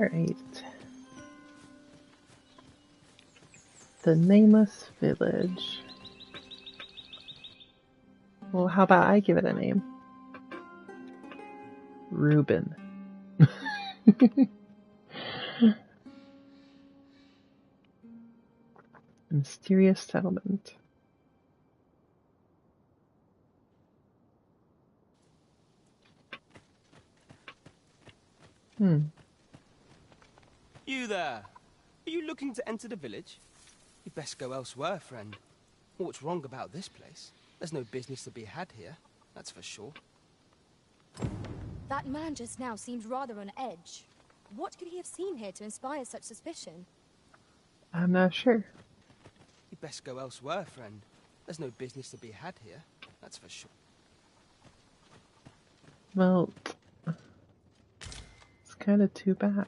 Alright. The Nameless Village. Well, how about I give it a name? Reuben. Mysterious Settlement. You there! Are you looking to enter the village? You'd best go elsewhere, friend. What's wrong about this place? There's no business to be had here, that's for sure. That man just now seemed rather on edge. What could he have seen here to inspire such suspicion? I'm not sure. You'd best go elsewhere, friend. There's no business to be had here, that's for sure. Well, it's kind of too bad.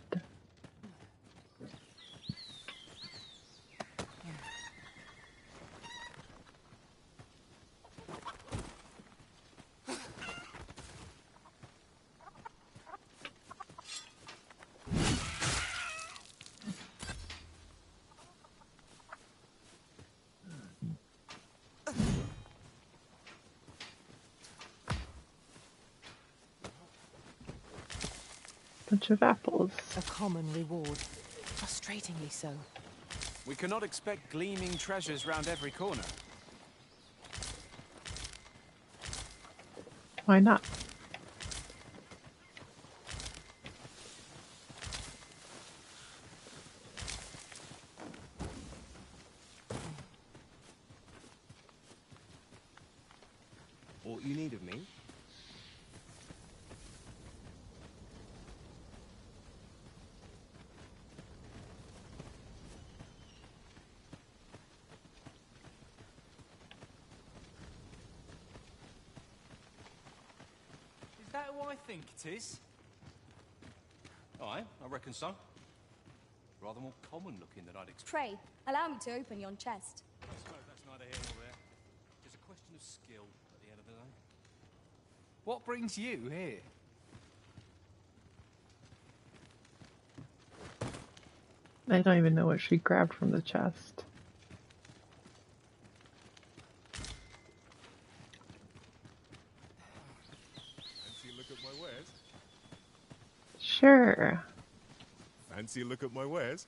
Bunch of apples. A common reward. Frustratingly so. We cannot expect gleaming treasures round every corner. Why not? What you need of me? Is that who I think it is? Aye, I reckon so. Rather more common looking than I'd expect. Pray, allow me to open yon chest. I suppose that's neither here nor there. It's a question of skill at the end of the day. What brings you here? I don't even know what she grabbed from the chest. Fancy a look at my wares? Sure. Fancy a look at my wares?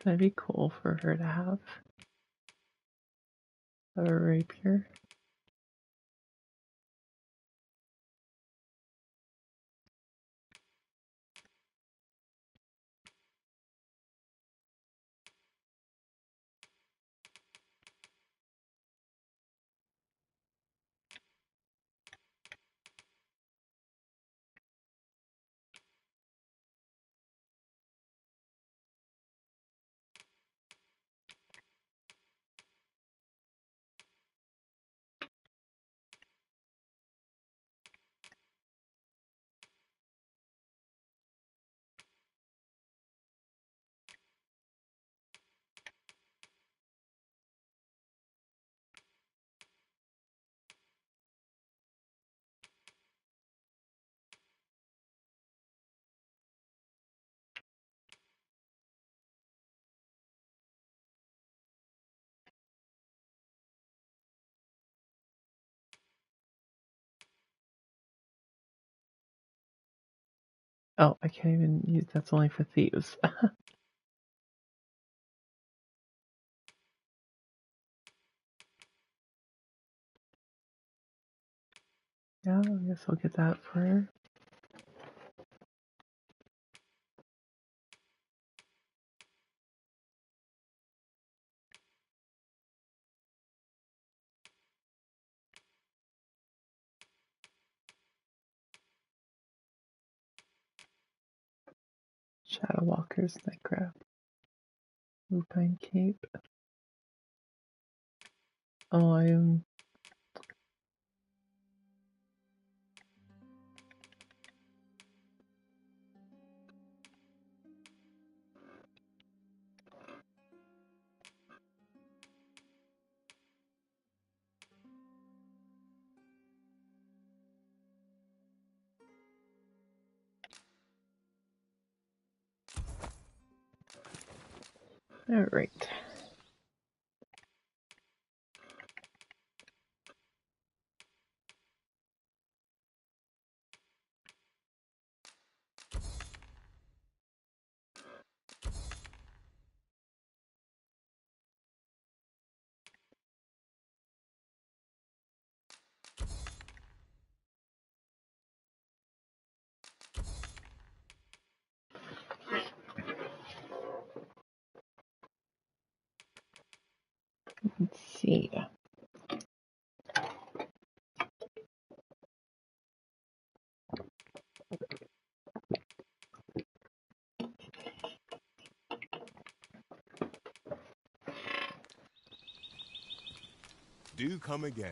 That'd be cool for her to have a rapier. Oh, I can't even use that's only for thieves. Yeah, I guess I'll get that for her. Shadow Walker's Nightcraft. Lupine Cape. Oh, I am. All right. Let's see. Do come again.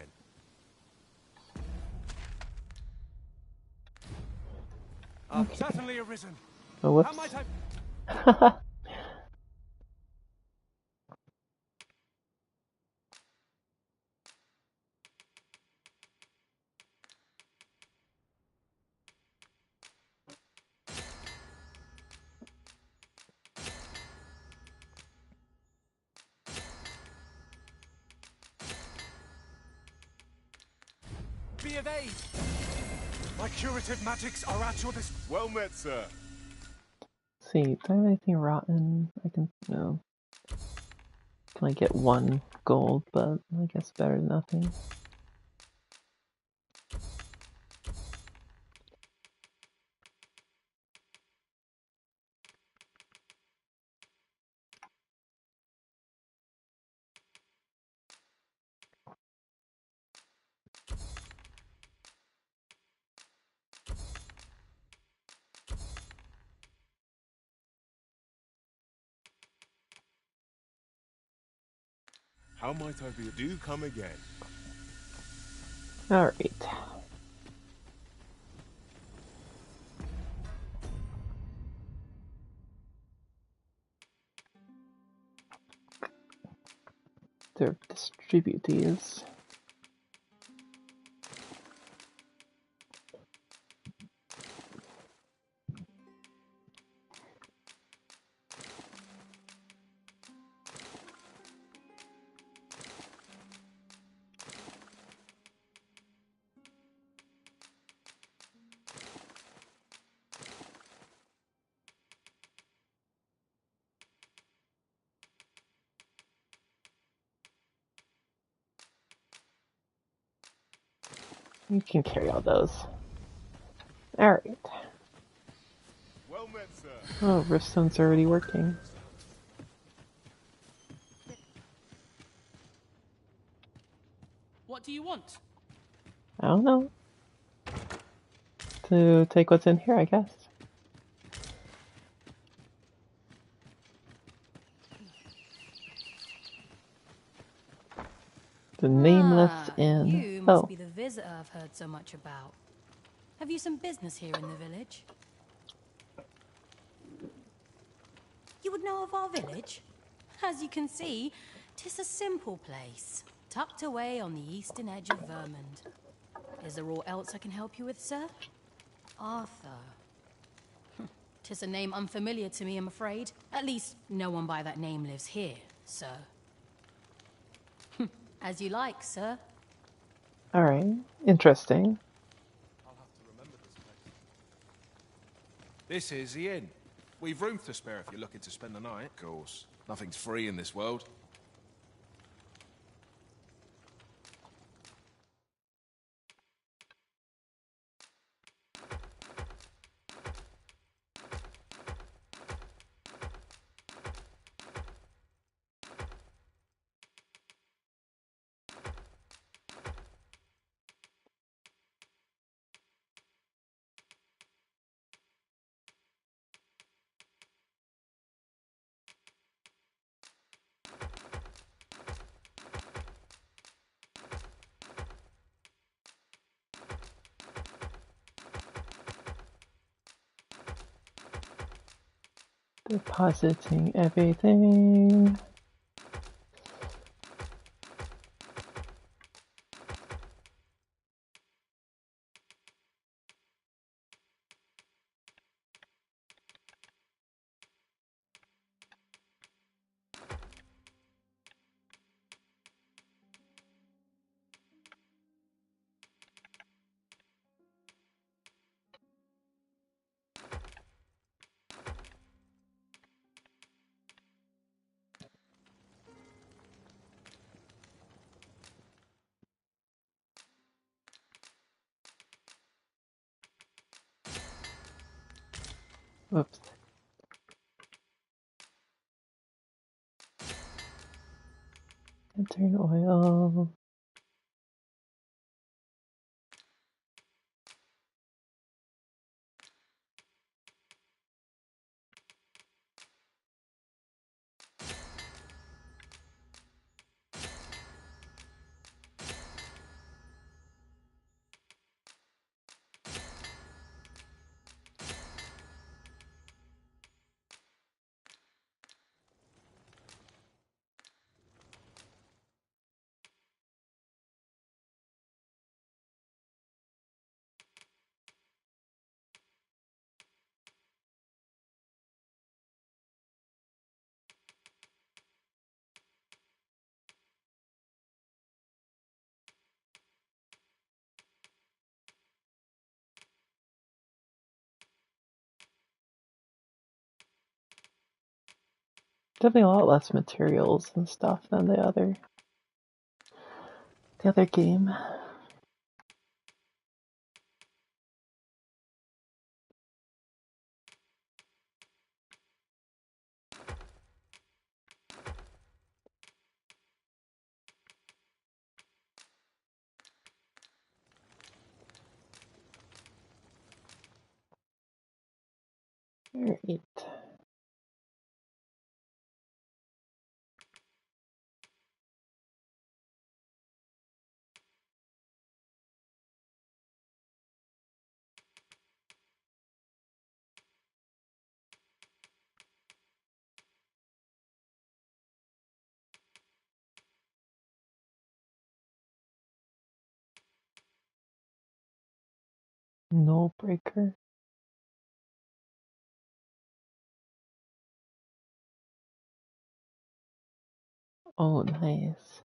I've certainly arisen. Oh, whoops. How might I... be of aid? My curative magics are at your disposal. Well met, sir. See, do I have anything rotten? I can no. Can I get 1 gold? But I guess better than nothing. How might I be? Do come again. All right. To distribute these. You can carry all those. All right. Well met, sir. Oh, Riftstone's already working. What do you want? I don't know. To take what's in here, I guess. The Nameless Inn. You must Oh, be the visitor I've heard so much about. Have you some business here in the village? You would know of our village? As you can see, 'tis a simple place, tucked away on the eastern edge of Vermund. Is there aught else I can help you with, sir? Arthur. 'Tis a name unfamiliar to me, I'm afraid. At least, no one by that name lives here, sir. As you like, sir. all right. Interesting. I'll have to remember this place. This is the inn. We've room to spare if you're looking to spend the night. Of course. Nothing's free in this world. Depositing everything. Whoops. Turn oil. Definitely a lot less materials and stuff than the other game. Alright. No breaker. Oh, nice.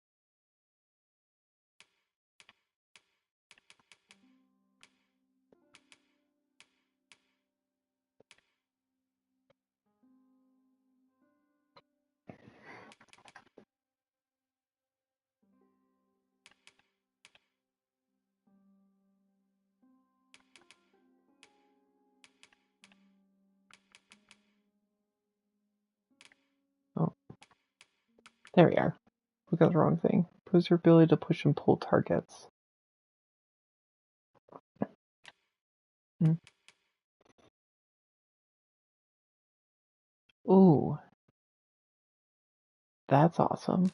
Oh, there we are. We got the wrong thing. Boosts your ability to push and pull targets. Ooh, that's awesome.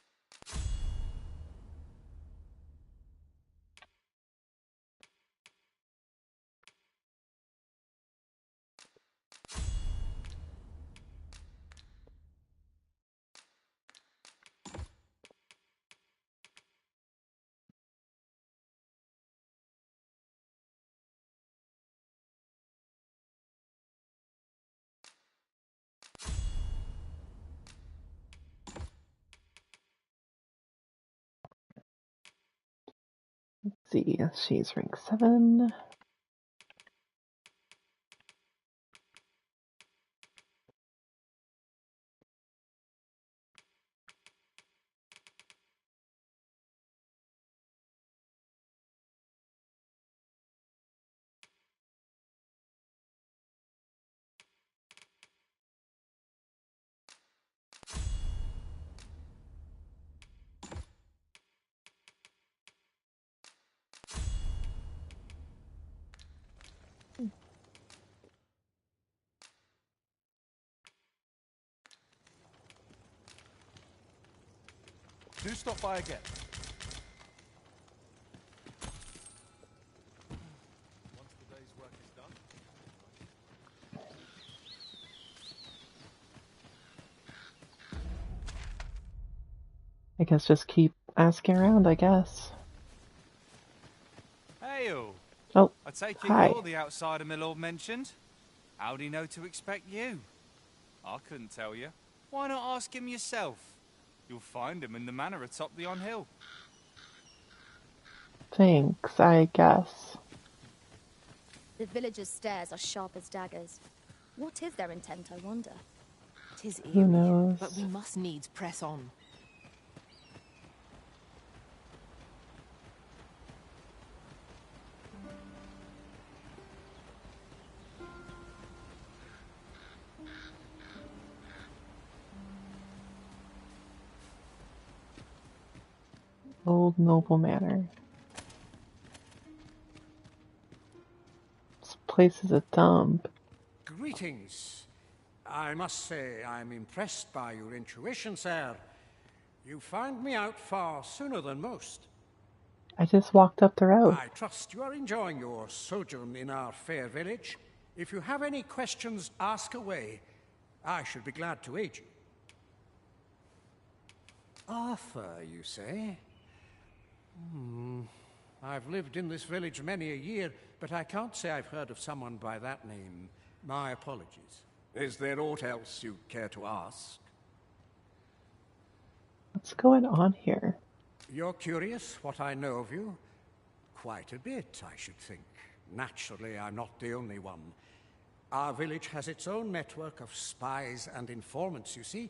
Let's see, she's rank 7. Do stop by again. Once the day's work is done. guess just keep asking around, I guess. Hail! Oh, I take it hi. you're the outsider my lord mentioned. How'd he know to expect you? I couldn't tell you. Why not ask him yourself? You'll find him in the manor atop the on-hill. Thanks, I guess. The villagers' stares are sharp as daggers. What is their intent, I wonder? 'Tis Who eerie, knows? but we must needs press on. Old Noble Manor. This place is a dump. Greetings. I must say I'm impressed by your intuition, sir. You found me out far sooner than most. I just walked up the road. I trust you are enjoying your sojourn in our fair village. If you have any questions, ask away. I should be glad to aid you. Arthur, you say? I've lived in this village many a year, but I can't say I've heard of someone by that name. My apologies. Is there aught else you care to ask? What's going on here? You're curious what I know of you? Quite a bit, I should think. Naturally, I'm not the only one. Our village has its own network of spies and informants, you see,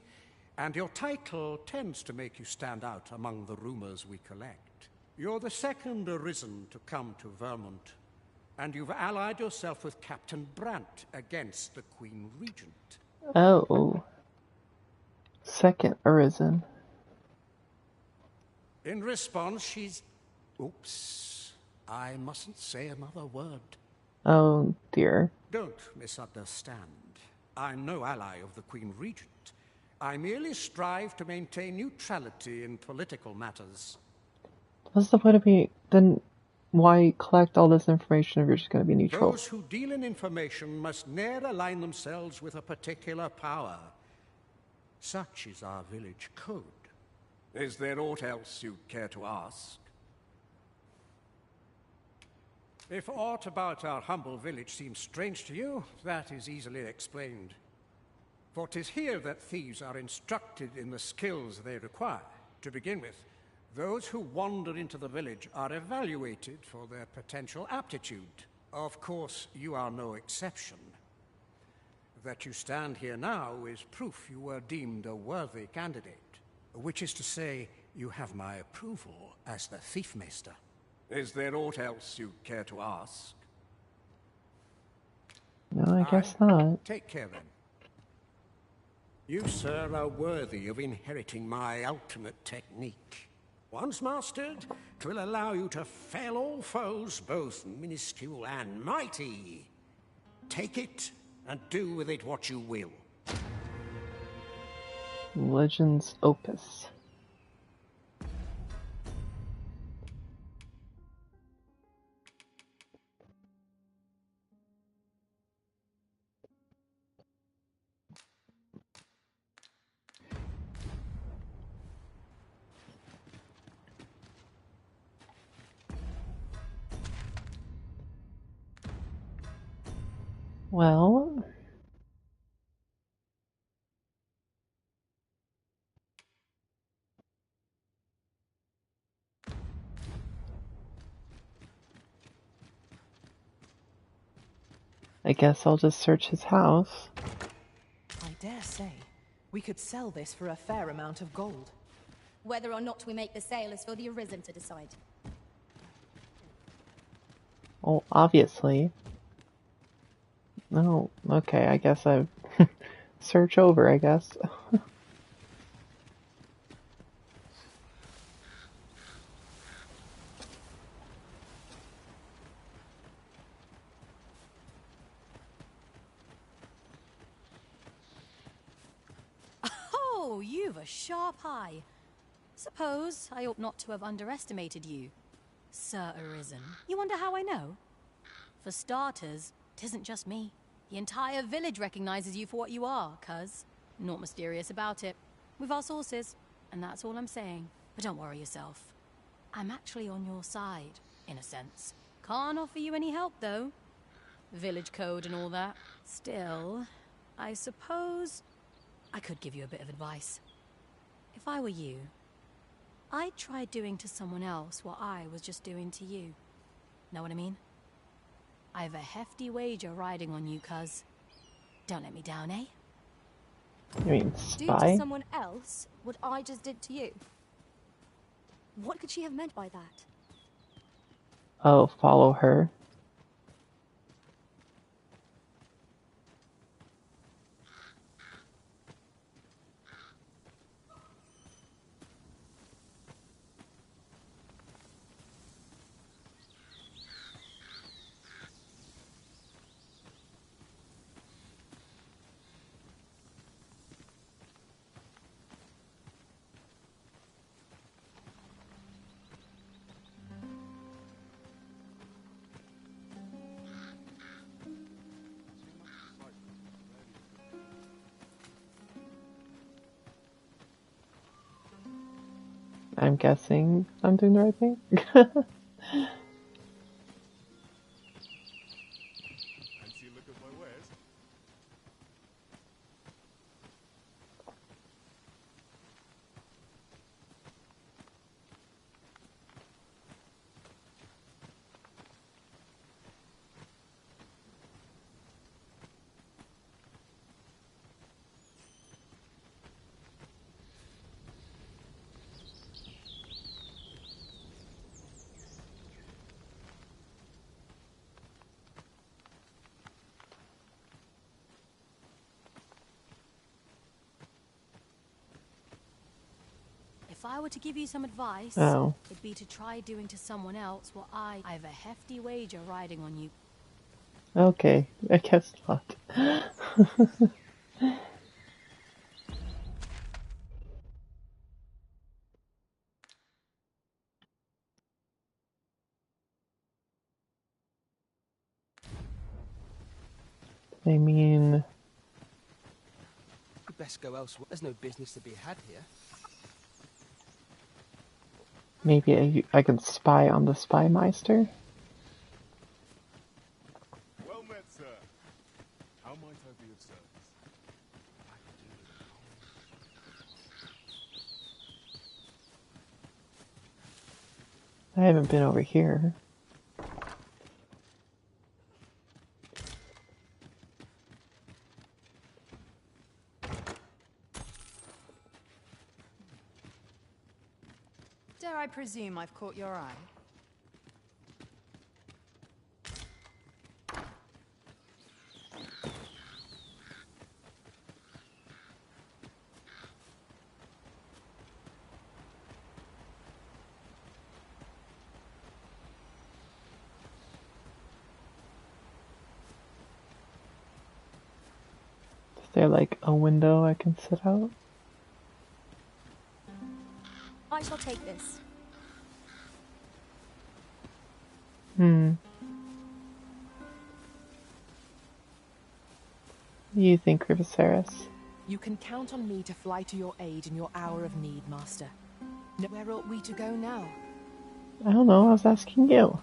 and your title tends to make you stand out among the rumors we collect. You're the second Arisen to come to Vermont, and you've allied yourself with Captain Brant against the Queen Regent. Oh. Second Arisen. In response, she's... Oops. I mustn't say another word. Oh, dear. Don't misunderstand. I'm no ally of the Queen Regent. I merely strive to maintain neutrality in political matters. What's the point of me? Then why collect all this information if you're just going to be neutral? Those who deal in information must ne'er align themselves with a particular power. Such is our village code. Is there aught else you care to ask? If aught about our humble village seems strange to you, that is easily explained. For 'tis here that thieves are instructed in the skills they require. To begin with, those who wander into the village are evaluated for their potential aptitude. Of course, you are no exception. That you stand here now is proof you were deemed a worthy candidate. Which is to say, you have my approval as the Thiefmeister. Is there aught else you care to ask? No, I guess not. Take care then. You, sir, are worthy of inheriting my ultimate technique. Once mastered, 'twill allow you to fell all foes, both minuscule and mighty. Take it, and do with it what you will. Legends Opus. Well, I guess I'll just search his house. I dare say, we could sell this for a fair amount of gold. Whether or not we make the sale is for the Arisen to decide. Oh, obviously. No, okay, I guess I search over, I guess. Oh, you've a sharp eye. Suppose I ought not to have underestimated you, Sir Arisen. You wonder how I know? For starters, 'tisn't just me. The entire village recognizes you for what you are, cuz. Naught mysterious about it. We've our sources, and that's all I'm saying. But don't worry yourself. I'm actually on your side, in a sense. Can't offer you any help, though. Village code and all that. Still, I suppose I could give you a bit of advice. If I were you, I'd try doing to someone else what I was just doing to you. Know what I mean? I have a hefty wager riding on you, cuz. Don't let me down, eh? You mean Do to spy? someone else what I just did to you. What could she have meant by that? Oh, follow her. I'm guessing I'm doing the right thing. Fancy a look at my wares? If I were to give you some advice, Oh. it'd be to try doing to someone else what I have a hefty wager riding on you. Okay, I guess not. I mean, You'd best go elsewhere. There's no business to be had here. maybe I can spy on the Spymeister? Well met, sir. How might I be of service? I haven't been over here. Dare I presume I've caught your eye? Is there like a window I can sit out? I shall take this. What do you think, Riviceras? You can count on me to fly to your aid in your hour of need, Master. Where ought we to go now? I don't know, I was asking you.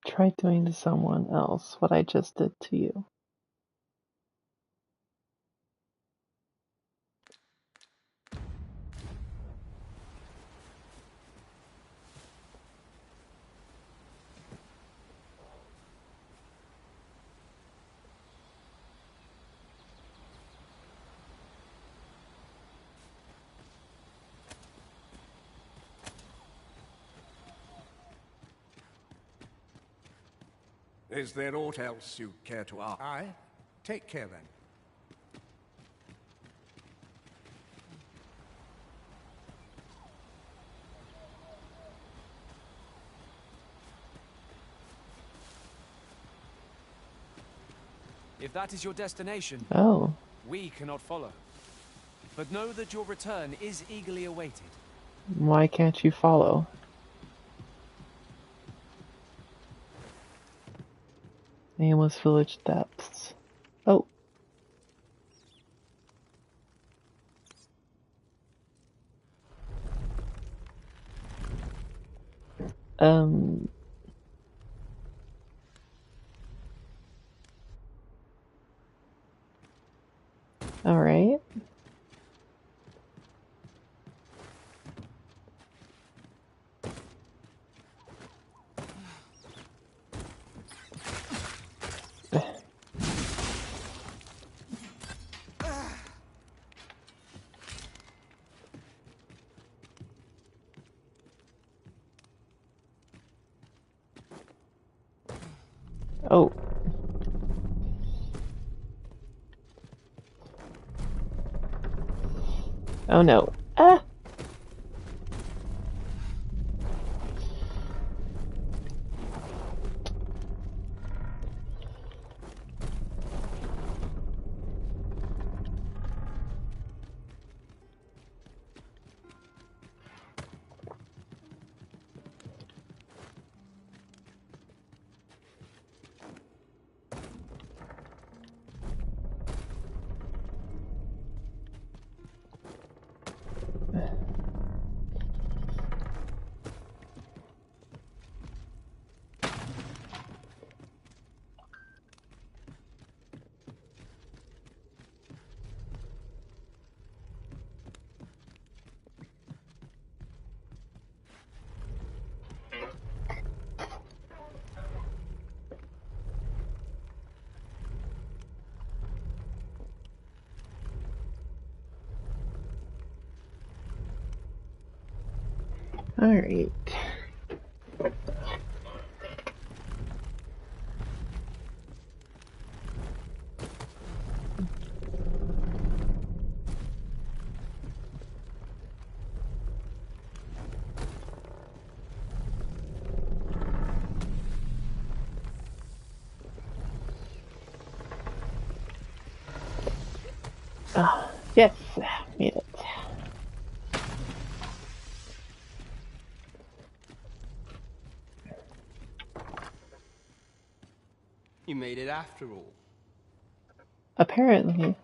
Try doing to someone else what I just did to you. Is there aught else you care to ask? Aye. Take care then. If that is your destination, Oh. we cannot follow. but know that your return is eagerly awaited. Why can't you follow? Nameless village depths. Oh. All right. Oh. Oh no. Ah! All right. Yes, made it. You made it after all. Apparently.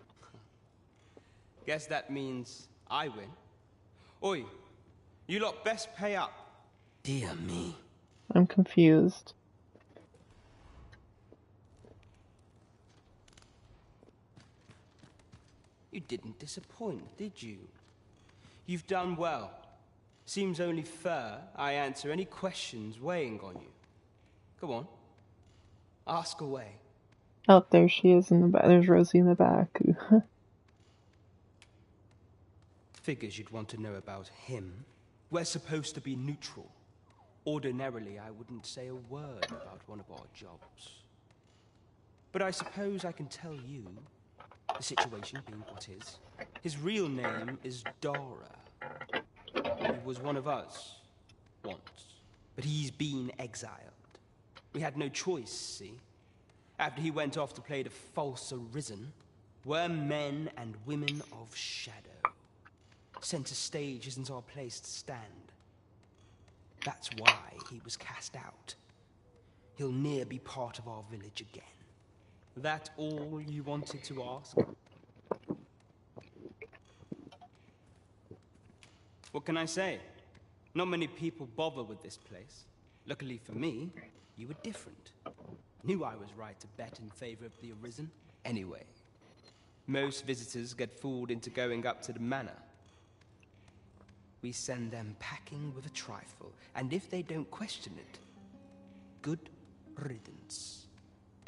Guess that means I win. Oi, you lot best pay up. Dear me. I'm confused. You didn't disappoint, did you? You've done well. Seems only fair I answer any questions weighing on you. Go on. Ask away. Oh, there she is in the back. There's Rosie in the back. Figures you'd want to know about him. We're supposed to be neutral. Ordinarily, I wouldn't say a word about one of our jobs. But I suppose I can tell you, the situation being what is. His real name is Dara. He was one of us, once. But he's been exiled. We had no choice, see? After he went off to play the false Arisen, we're men and women of shadow. Center stage isn't our place to stand. That's why he was cast out. He'll ne'er be part of our village again. That all you wanted to ask? What can I say? Not many people bother with this place. Luckily for me, you were different. Knew I was right to bet in favor of the Arisen. Anyway, most visitors get fooled into going up to the manor. We send them packing with a trifle, and if they don't question it, good riddance.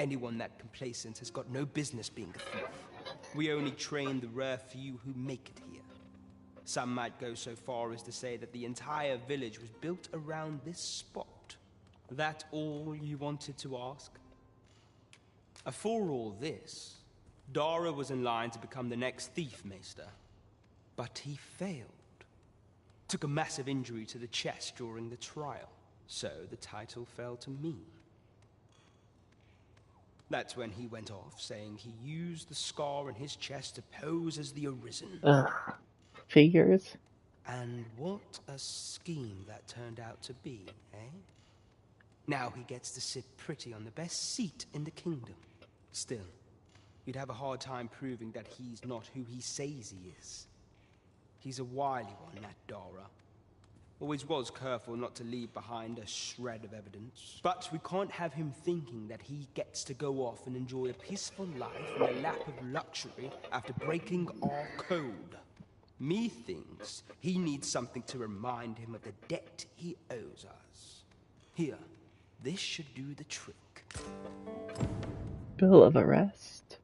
Anyone that complacent has got no business being a thief. We only train the rare few who make it here. Some might go so far as to say that the entire village was built around this spot. That all you wanted to ask? For all this, Dara was in line to become the next thief maester. But he failed. Took a massive injury to the chest during the trial. So the title fell to me. That's when he went off, saying he used the scar on his chest to pose as the Arisen. Ugh. Figures. And what a scheme that turned out to be, eh? Now he gets to sit pretty on the best seat in the kingdom. Still, you'd have a hard time proving that he's not who he says he is. He's a wily one, that Dara. Always was careful not to leave behind a shred of evidence. But we can't have him thinking that he gets to go off and enjoy a peaceful life in a lap of luxury after breaking our code. Methinks he needs something to remind him of the debt he owes us. Here, this should do the trick. Bill of arrest.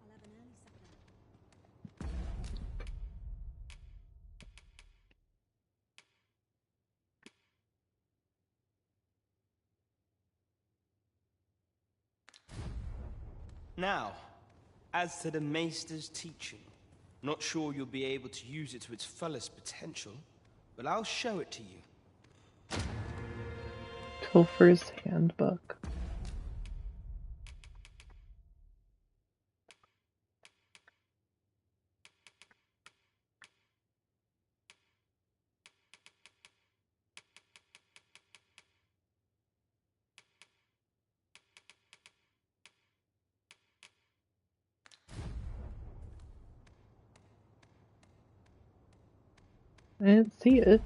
Now, as to the Maester's teaching, not sure you'll be able to use it to its fullest potential, but I'll show it to you. Pilfer's Handbook. I didn't see it.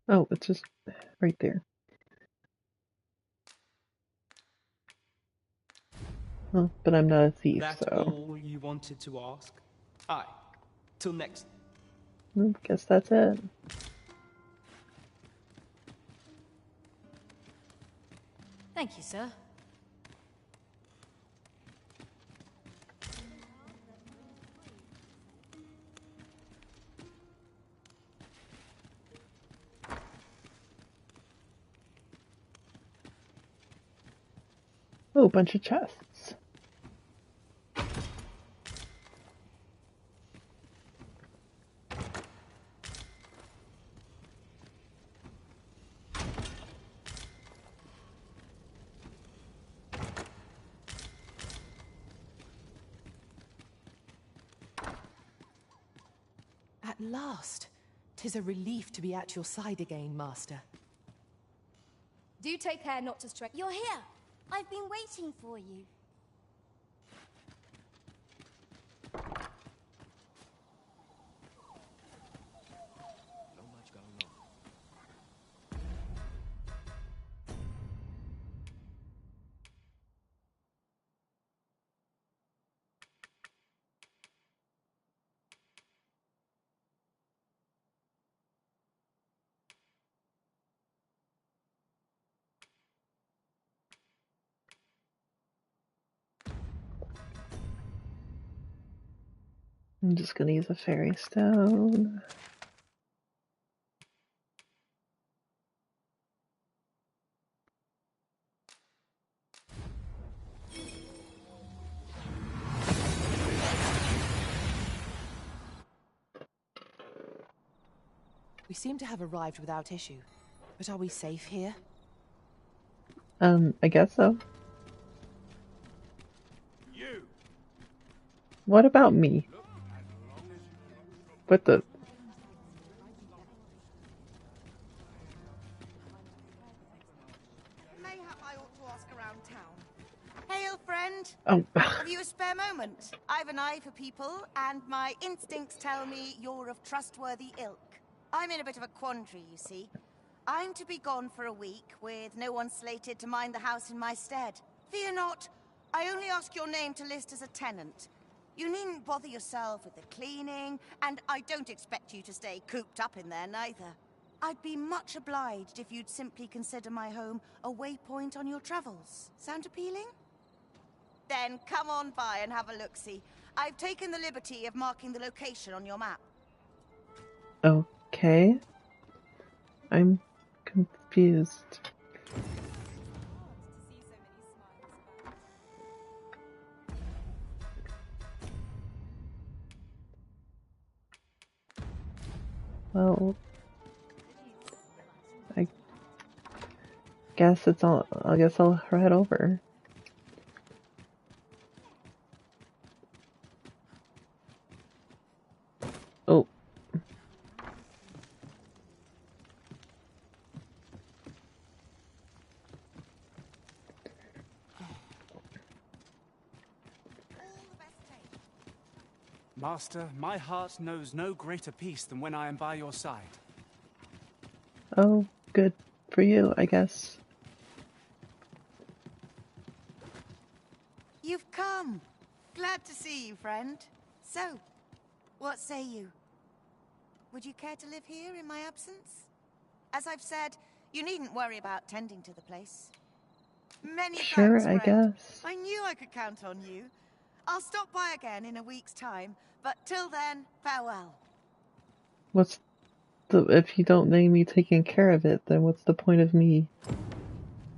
Oh, it's just right there. Oh, but I'm not a thief, That's so... all you wanted to ask? Aye. Till next. Guess that's it. Thank you, sir. Oh, a bunch of chests. At last! 'Tis a relief to be at your side again, Master. Do take care not to stray. You're here. I've been waiting for you. I'm just gonna use a fairy stone. We seem to have arrived without issue. But are we safe here? I guess so. You. What about me? What the... Mayhap I ought to ask around town. Hail, friend. Oh. Have you a spare moment? I've an eye for people, and my instincts tell me you're of trustworthy ilk. I'm in a bit of a quandary, you see. I'm to be gone for a week, with no one slated to mind the house in my stead. Fear not, I only ask your name to list as a tenant. You needn't bother yourself with the cleaning, and I don't expect you to stay cooped up in there neither. I'd be much obliged if you'd simply consider my home a waypoint on your travels. Sound appealing? Then come on by and have a look-see. I've taken the liberty of marking the location on your map. Okay. I'm confused. Well, guess it's all. I guess I'll head over. Oh. Master, my heart knows no greater peace than when I am by your side. Oh, good for you, I guess. You've come. Glad to see you, friend. So, what say you? Would you care to live here in my absence? As I've said, you needn't worry about tending to the place. Many Sure, thanks, I friend. guess. I knew I could count on you. I'll stop by again in a week's time, but till then, farewell. What's the if you don't name me taking care of it, then what's the point of me?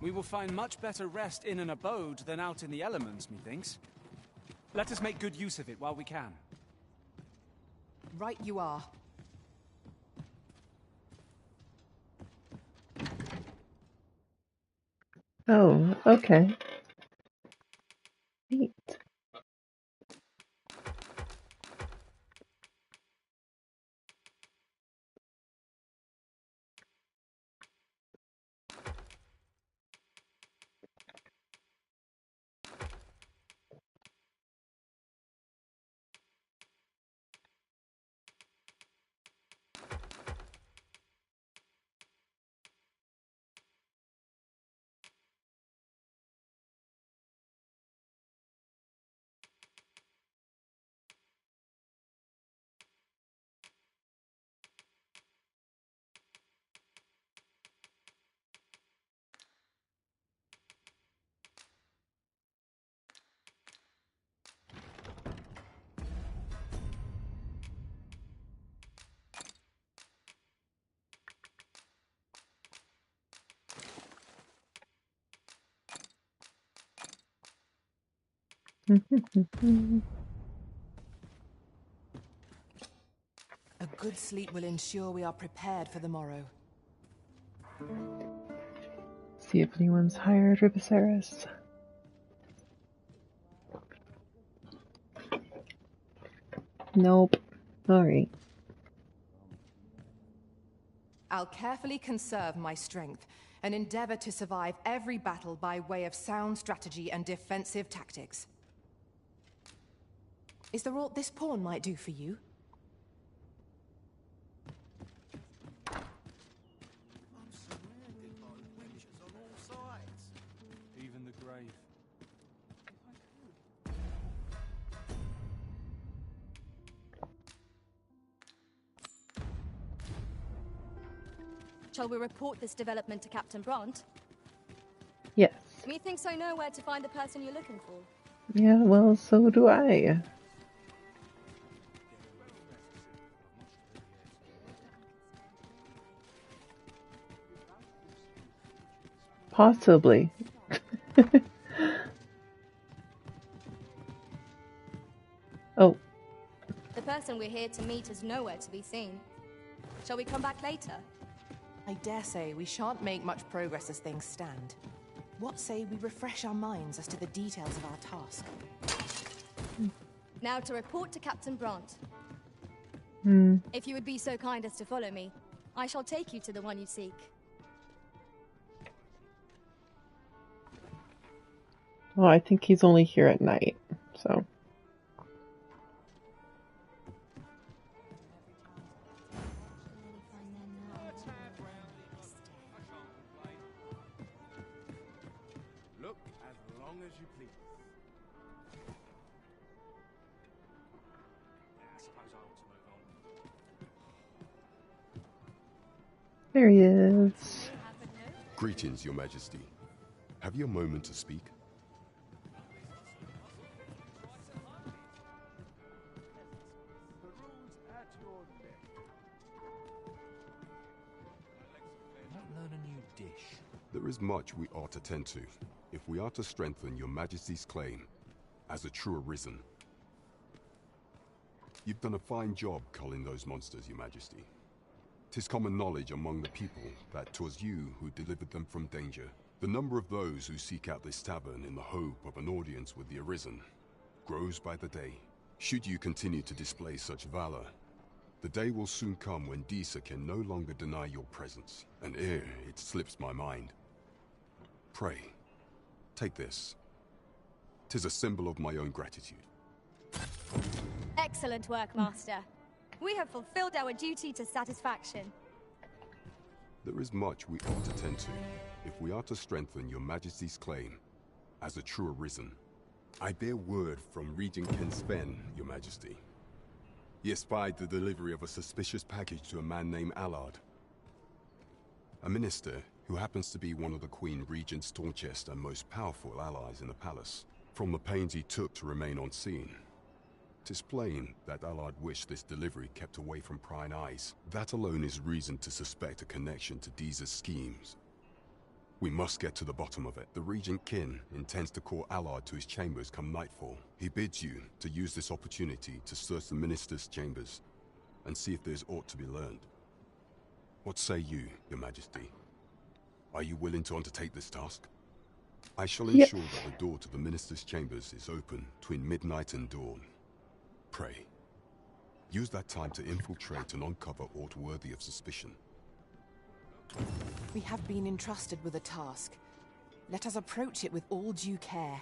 We will find much better rest in an abode than out in the elements, methinks. Let us make good use of it while we can. Right you are. Oh, okay. Neat. A good sleep will ensure we are prepared for the morrow. See if anyone's hired Riboceras. Nope. Alright. I'll carefully conserve my strength and endeavor to survive every battle by way of sound strategy and defensive tactics. Is there aught this pawn might do for you? I'm surrounded by witches on all sides. Even the grave. Shall we report this development to Captain Bront? Yes. Methinks I know where to find the person you're looking for. Yeah, well, so do I. Possibly. Oh. The person we're here to meet is nowhere to be seen. Shall we come back later? I dare say we shan't make much progress as things stand. What say we refresh our minds as to the details of our task? Now to report to Captain Bront. If you would be so kind as to follow me, I shall take you to the one you seek. Well, I think he's only here at night, so. Look as long as you please. I suppose I ought to move on. There he is. Greetings, Your Majesty. Have you a moment to speak? Learn a new dish. There is much we ought to tend to, if we are to strengthen Your Majesty's claim as a true Arisen. You've done a fine job culling those monsters, Your Majesty. 'Tis common knowledge among the people that 'twas you who delivered them from danger. The number of those who seek out this tavern in the hope of an audience with the Arisen grows by the day. Should you continue to display such valor, the day will soon come when Disa can no longer deny your presence. And ere it slips my mind, pray, take this. 'Tis a symbol of my own gratitude. Excellent work, Master. We have fulfilled our duty to satisfaction. There is much we ought to tend to, if we are to strengthen your Majesty's claim as a true Arisen. I bear word from Regent Ken Sven, your Majesty. He espied the delivery of a suspicious package to a man named Allard, a minister who happens to be one of the Queen Regent's staunchest and most powerful allies in the palace. From the pains he took to remain on scene, 'tis plain that Allard wished this delivery kept away from prying eyes. That alone is reason to suspect a connection to Disa's schemes. We must get to the bottom of it. The Regent Kin intends to call Allard to his chambers come nightfall. He bids you to use this opportunity to search the minister's chambers and see if there's aught to be learned. What say you, your Majesty? Are you willing to undertake this task? I shall ensure that the door to the minister's chambers is open between midnight and dawn. Pray, use that time to infiltrate and uncover aught worthy of suspicion. We have been entrusted with a task. Let us approach it with all due care.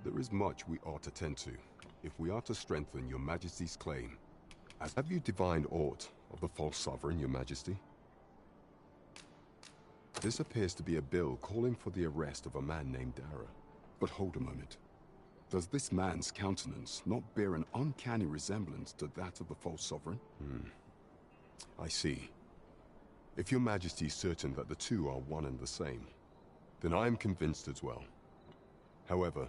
There is much we ought to tend to, if we are to strengthen your Majesty's claim. Have you divined aught of the false sovereign, your Majesty? This appears to be a bill calling for the arrest of a man named Dara. But hold a moment. Does this man's countenance not bear an uncanny resemblance to that of the false sovereign? I see. If your Majesty is certain that the two are one and the same, then I am convinced as well. However,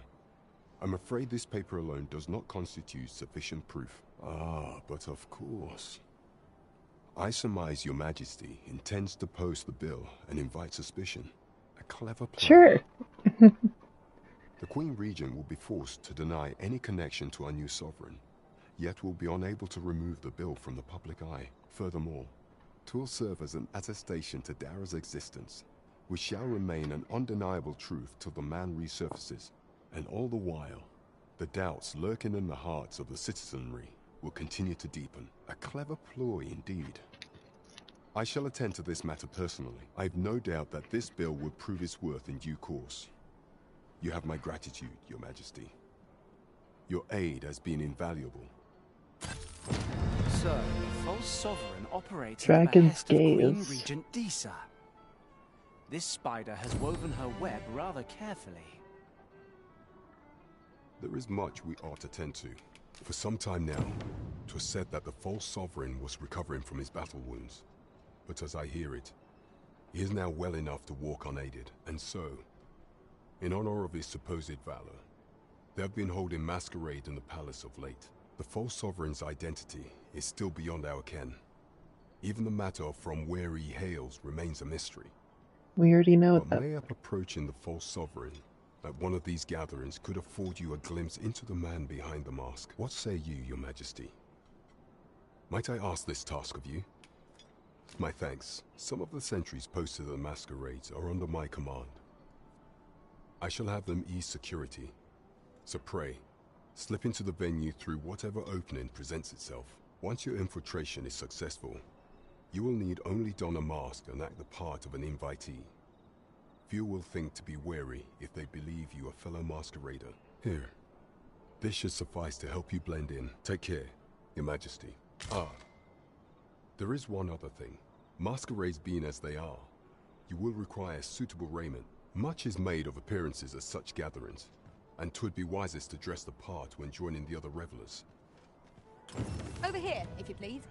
I'm afraid this paper alone does not constitute sufficient proof. But of course. I surmise your Majesty intends to post the bill and invite suspicion. A clever plan. Sure. The Queen Regent will be forced to deny any connection to our new sovereign, yet will be unable to remove the bill from the public eye. Furthermore, 'twill serve as an attestation to Dara's existence, which shall remain an undeniable truth till the man resurfaces. And all the while, the doubts lurking in the hearts of the citizenry will continue to deepen. A clever ploy indeed. I shall attend to this matter personally. I've no doubt that this bill will prove its worth in due course. You have my gratitude, your Majesty. Your aid has been invaluable. So, the false sovereign operates Dragon's at the behest of Queen gaze. Regent Disa. This spider has woven her web rather carefully. There is much we ought to tend to. For some time now, 'twas said that the false sovereign was recovering from his battle wounds. But as I hear it, he is now well enough to walk unaided. And so, in honor of his supposed valor, they have been holding masquerade in the palace of late. The false sovereign's identity is still beyond our ken. Even the matter of from where he hails remains a mystery. We already know But that. mayhap approaching the false sovereign at one of these gatherings could afford you a glimpse into the man behind the mask. What say you, your Majesty? Might I ask this task of you? My thanks. Some of the sentries posted at the masquerades are under my command. I shall have them ease security. So pray, slip into the venue through whatever opening presents itself. Once your infiltration is successful, you will need only don a mask and act the part of an invitee. Few will think to be wary if they believe you a fellow masquerader. Here, this should suffice to help you blend in. Take care, your Majesty. There is one other thing. Masquerades being as they are, you will require suitable raiment. Much is made of appearances at such gatherings, and 'twould be wisest to dress the part when joining the other revelers. Over here, if you please.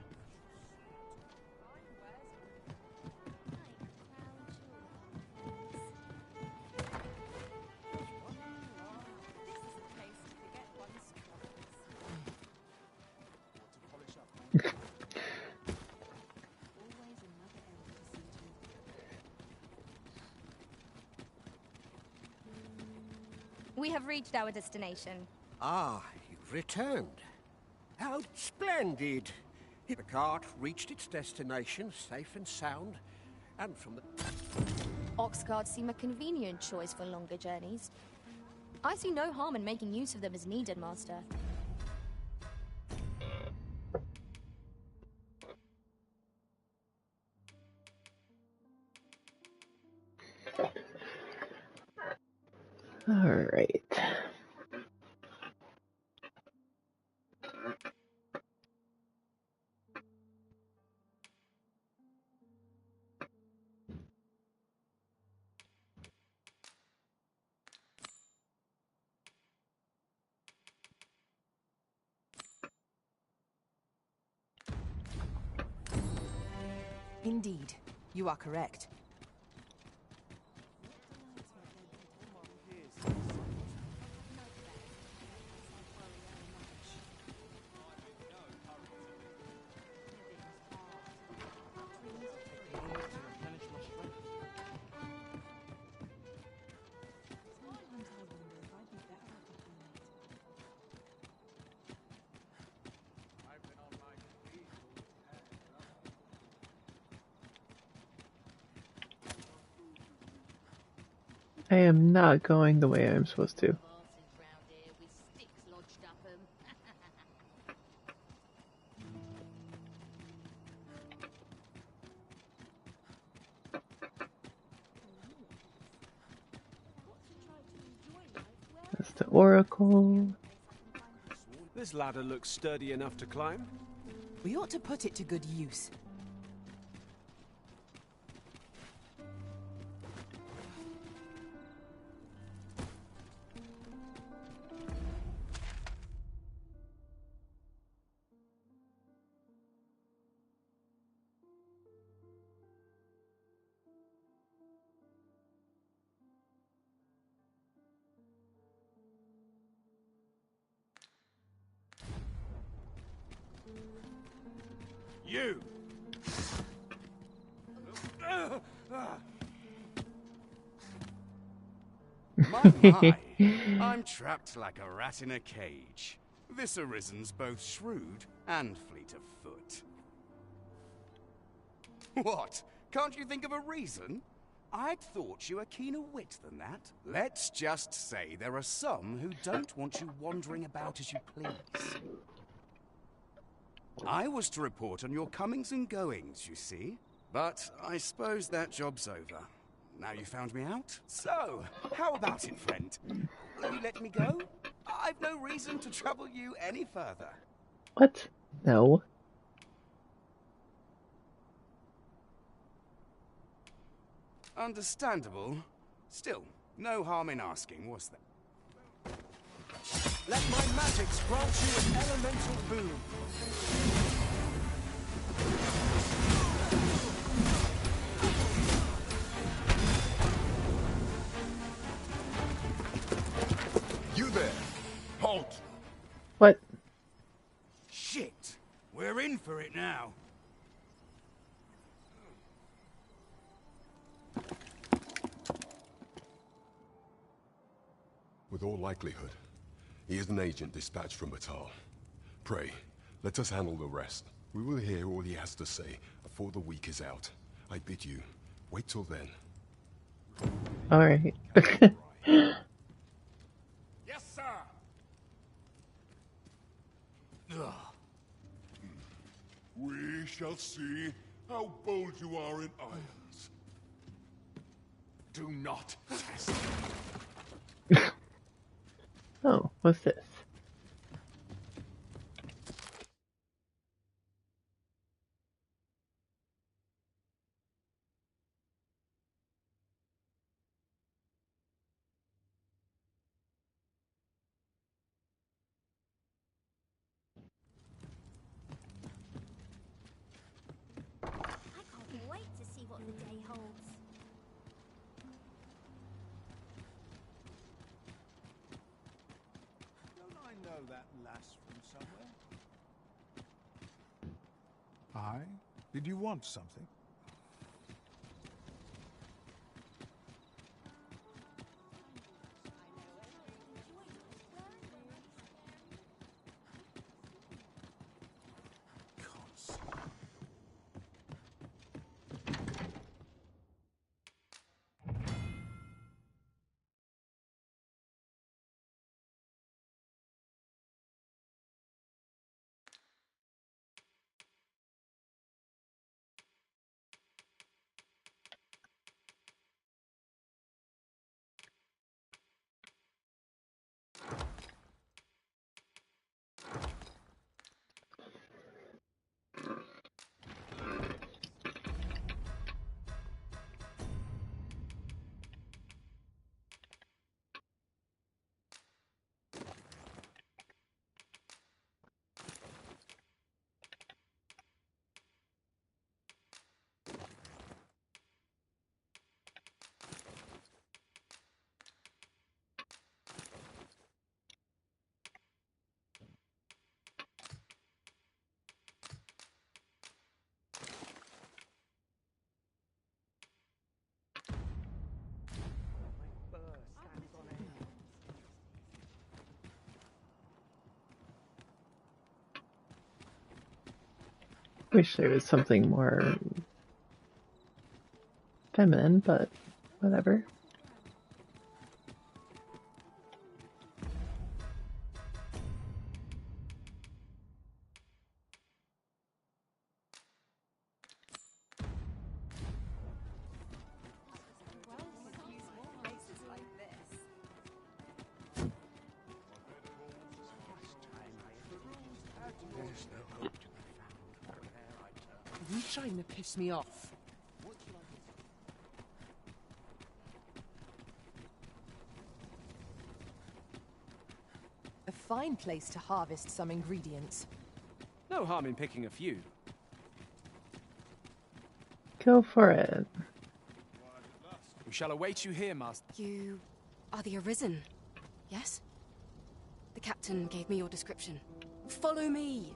We have reached our destination. Ah, you've returned. How splendid! The cart reached its destination safe and sound, and from the... Ox carts seem a convenient choice for longer journeys. I see no harm in making use of them as needed, Master. All right. Indeed, you are correct. I am not going the way I'm supposed to. That's the Oracle. This ladder looks sturdy enough to climb. We ought to put it to good use. You! My, I'm trapped like a rat in a cage. This Arisen's both shrewd and fleet of foot. What? Can't you think of a reason? I'd thought you were keener wit than that. Let's just say there are some who don't want you wandering about as you please. I was to report on your comings and goings, you see. But I suppose that job's over. Now you found me out? So, how about it, friend? Will you let me go? I've no reason to trouble you any further. What? No. Understandable. Still, no harm in asking, was there? Let my magics grant you an elemental boon. You there! Halt! What? Shit! We're in for it now. With all likelihood, he is an agent dispatched from Batal. Pray, let us handle the rest. We will hear all he has to say before the week is out. I bid you, wait till then. Alright. Yes, sir! We shall see how bold you are in irons. Do not test. Oh, what's this? I can't wait to see what the day holds. Don't I know that lass from somewhere? Aye? Did you want something? Wish there was something more feminine, but whatever. Are you trying to piss me off? A fine place to harvest some ingredients. No harm in picking a few. Go for it. We shall await you here, Master. You are the Arisen, yes? The captain gave me your description. Follow me!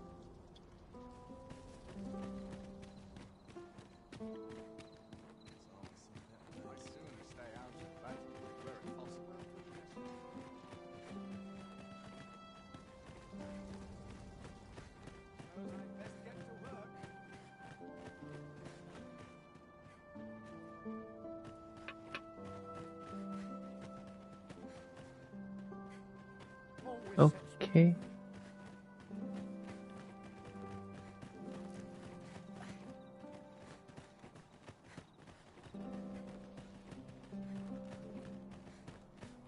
Okay.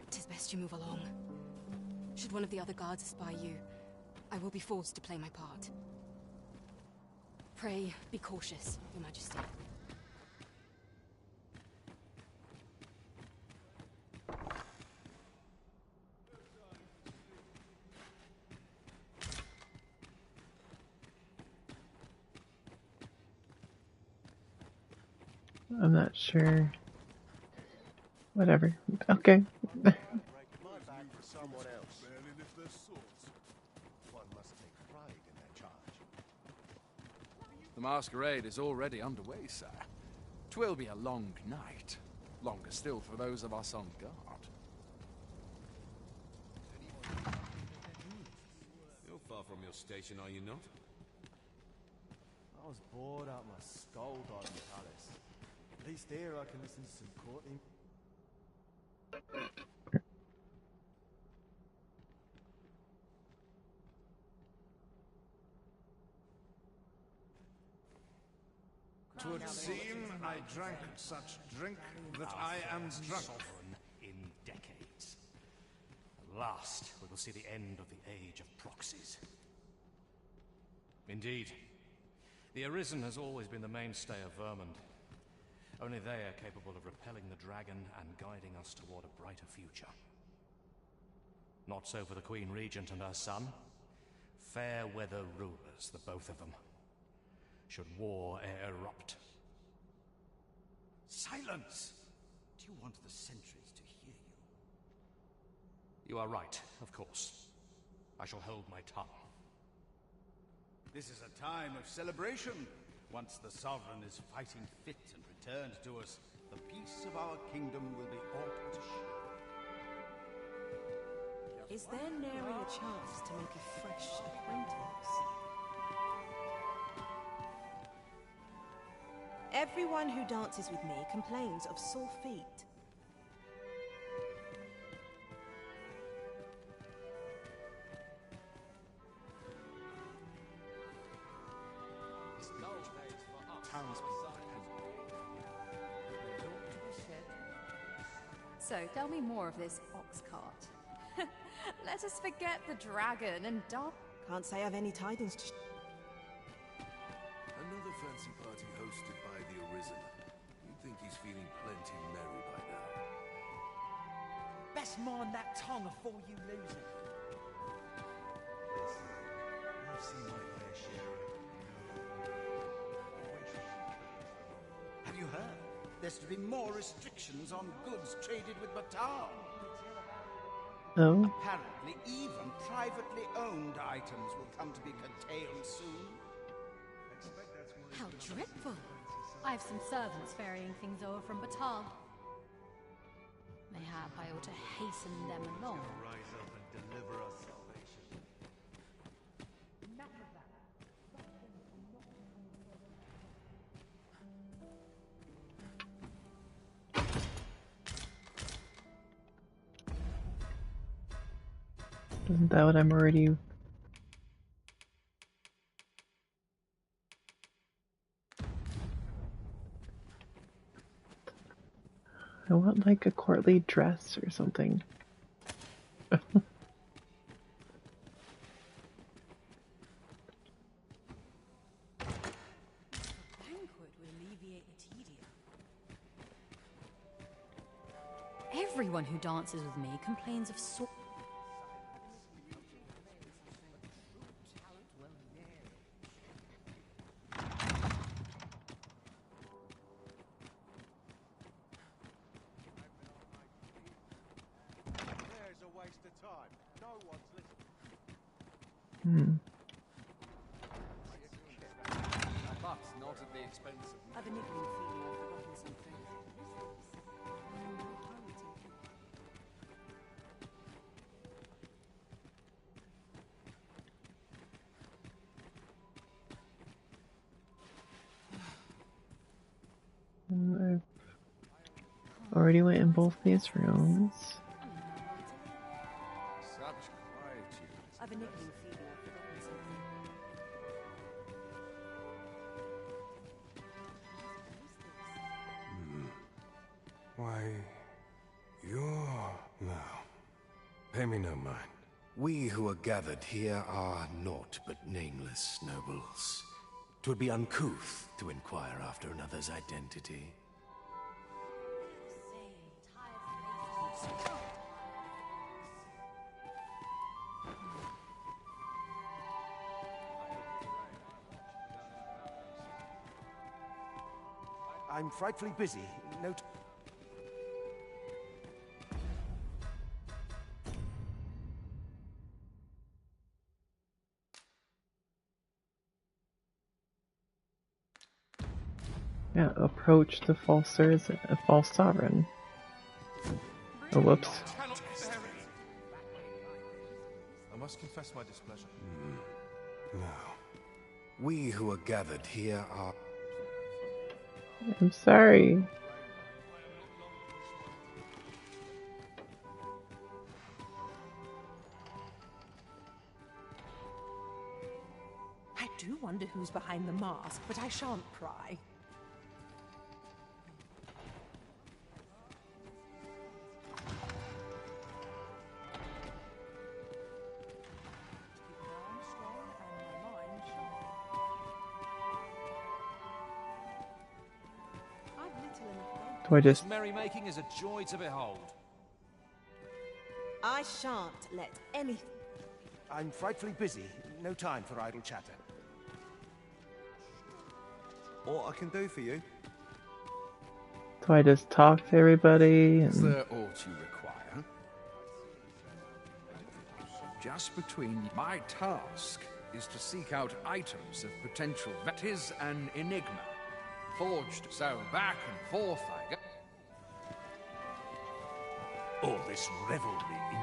Tis best you move along. Should one of the other guards spy you, I will be forced to play my part. Pray, be cautious, Your Majesty. I'm not sure. Whatever. Okay. The masquerade is already underway, sir. 'Twill be a long night. Longer still for those of us on guard. You're far from your station, are you not? I was bored out my skull guarding the palace. At least here I can listen to some courtly... Twould seem I drank such drink that I am drunk. Sovereign in decades. At last, we will see the end of the age of proxies. Indeed, the Arisen has always been the mainstay of Vermund. Only they are capable of repelling the dragon and guiding us toward a brighter future. Not so for the Queen Regent and her son. Fair weather rulers, the both of them. Should war erupt. Silence! Do you want the sentries to hear you? You are right, of course. I shall hold my tongue. This is a time of celebration. Once the Sovereign is fighting fit and returned to us, the peace of our kingdom will be all but assured. Is there nary a chance to make a fresh acquaintance? Everyone who dances with me complains of sore feet. So, tell me more of this ox cart. Let us forget the dragon and Dog. Can't say I've any tidings to... Another fancy party hosted by the Arisen. You'd think he's feeling plenty merry by now. Best mind that tongue afore you lose it. Listen, I've seen my fair share of... Have you heard? There's to be more restrictions on goods traded with Batar. Oh. Apparently, even privately owned items will come to be curtailed soon. How dreadful! I have some servants ferrying things over from Batal. Mayhap I ought to hasten them along. Rise up and deliver us salvation. that I'm already... I want like a courtly dress or something. Everyone who dances with me complains of sore. There's a waste of time. No one's listening. Hmm. But not at the expense of... I've a niggling feeling I've forgotten something. I've already went in both these rooms. Such quietude. I've a niggling feeling I've forgotten something. Why, you're... No. Pay me no mind. We who are gathered here are naught but nameless nobles. 'Twould be uncouth to inquire after another's identity. I'm frightfully busy. No t Yeah, approach the false sovereign. Oh, whoops. I must confess my displeasure. No. We who are gathered here are... I'm sorry. I do wonder who's behind the mask, but I shan't pry. Do I just... This merrymaking is a joy to behold. I shan't let any... I'm frightfully busy. No time for idle chatter. What I can do for you? Do I just talk to everybody? Is And... there aught you require? Just between... My task is to seek out items of potential... That is an enigma. Forged, so back and forth I go. All this revelry in...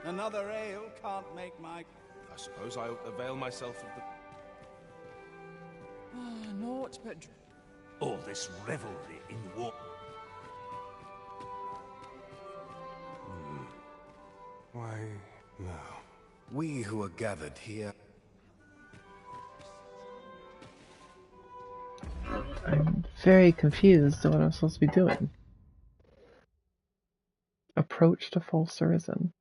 Another ale can't make my... I suppose I'll avail myself of the... naught but... All this revelry in war... Why, no. We who are gathered here... I'm very confused on what I'm supposed to be doing. Approach to false Arisen.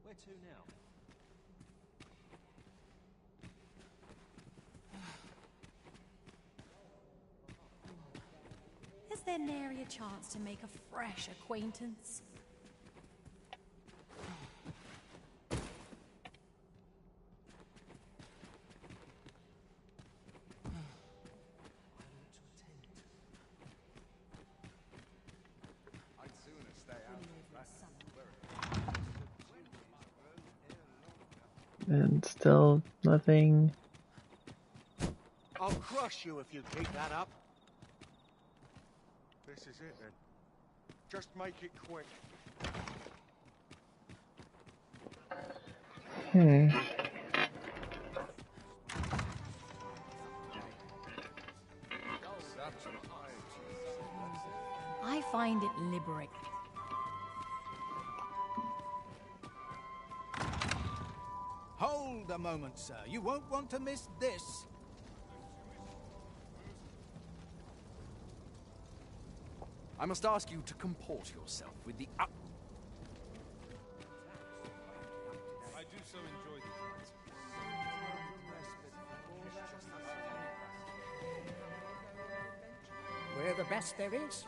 Where to now? Is there nary a chance to make a fresh acquaintance? I'd sooner stay out of that. And still nothing. I'll crush you if you keep that up. This is it then. Just make it quick. I find it liberating. Hold a moment, sir. You won't want to miss this. I must ask you to comport yourself with the up. I do so enjoy these nights. We're the best there is.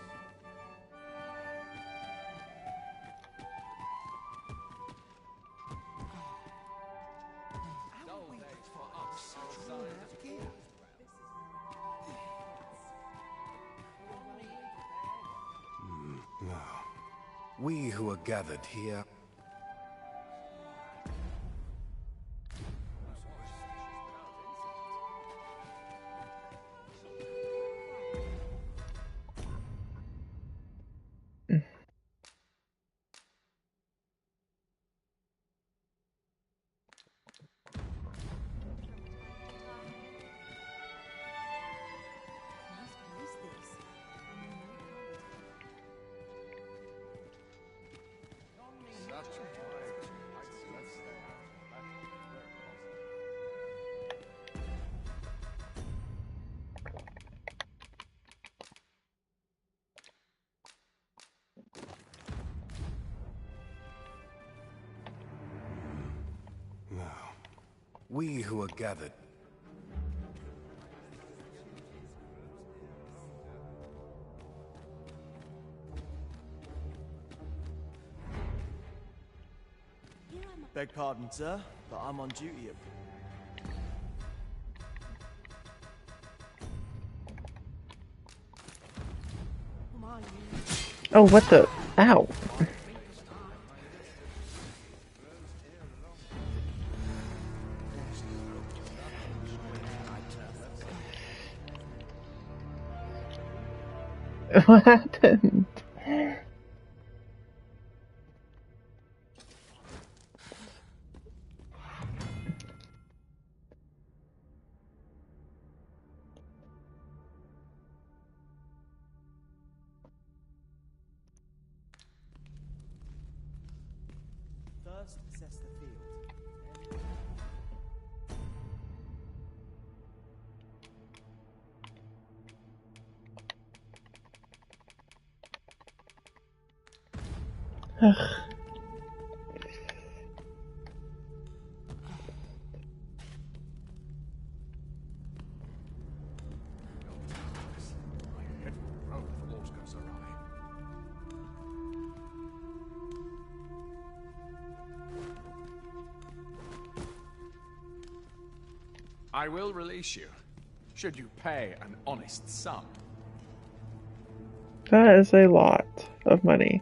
No. We who are gathered here... No. We who are gathered... Beg pardon, sir, but I'm on duty at... Oh, what the? Ow. What happened? First, assess the field. Ugh. I will release you, should you pay an honest sum. That is a lot of money.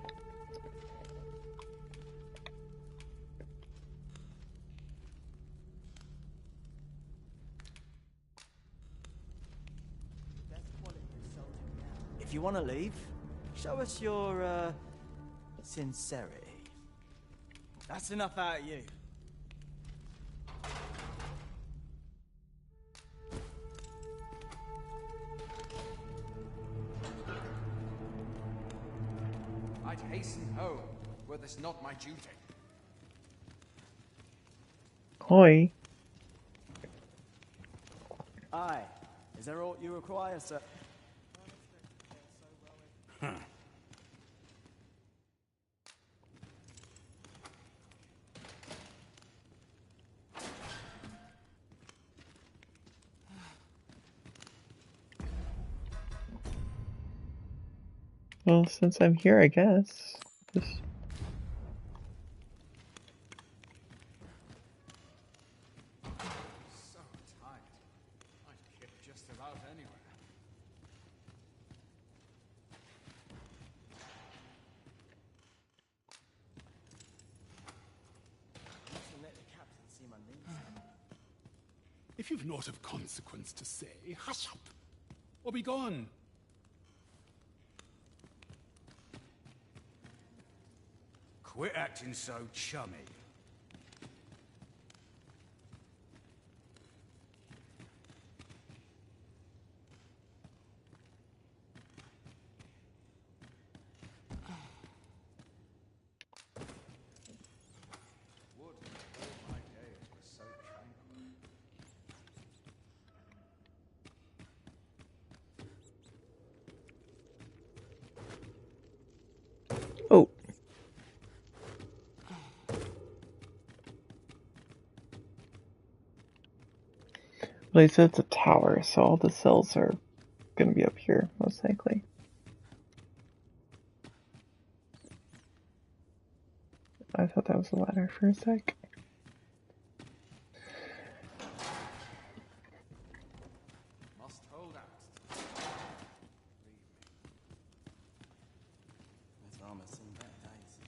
If you want to leave, show us your, sincerity. That's enough out of you. I'd hasten home, were this not my duty. Oi. Aye. Is there aught you require, sir? Well, since I'm here, I guess. Just... So tight. I'd kick just about anywhere. Let the captain see my knees. If you've naught of consequence to say, hush up, or be gone. Quit acting so chummy. Oh. Well, he said it's a tower, so all the cells are gonna be up here, most likely. I thought that was a ladder for a sec. Must hold out. This armor's seen better days.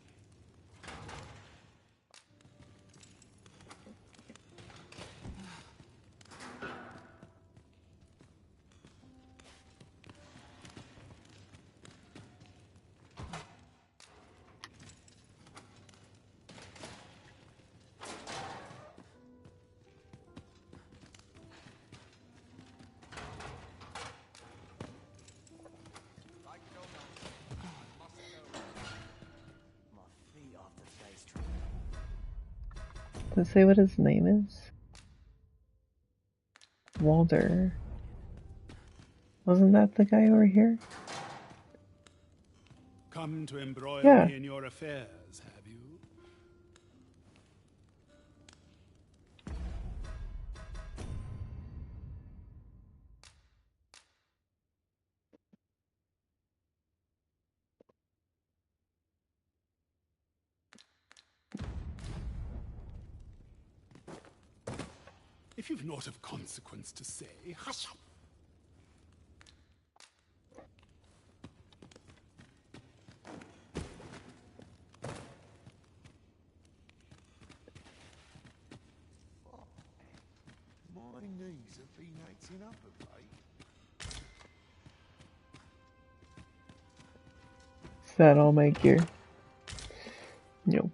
Does it say what his name is? Walder. Wasn't that the guy over here? Come to embroil Yeah. me in your affairs, have you? If you've naught of consequence to say, hush up. My knees have been acting up of late. Is that all my gear? No.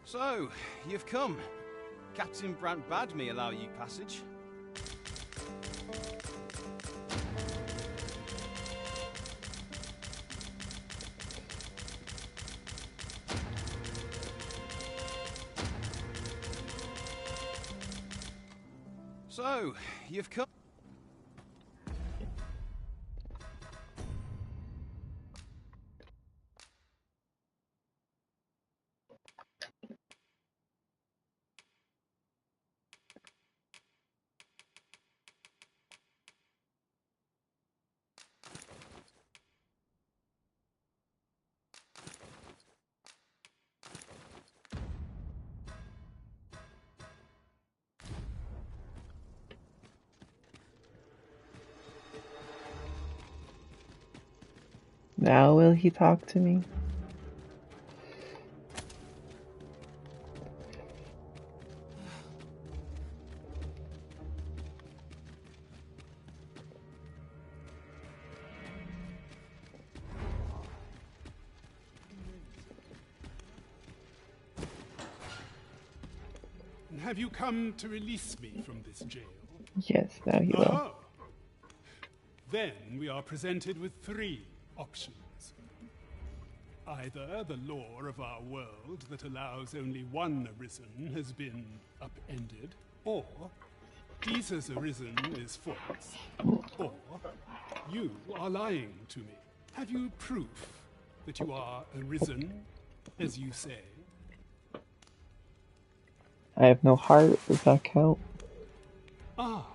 So, you've come. Captain Brant bade me allow you passage. So, you've come. Now will he talk to me? Have you come to release me from this jail? Yes, now he will. Aha! Then we are presented with three options. Either the law of our world that allows only one Arisen has been upended, or Jesus Arisen is false, or you are lying to me. Have you proof that you are Arisen, as you say? I have no heart. Does that count? Ah,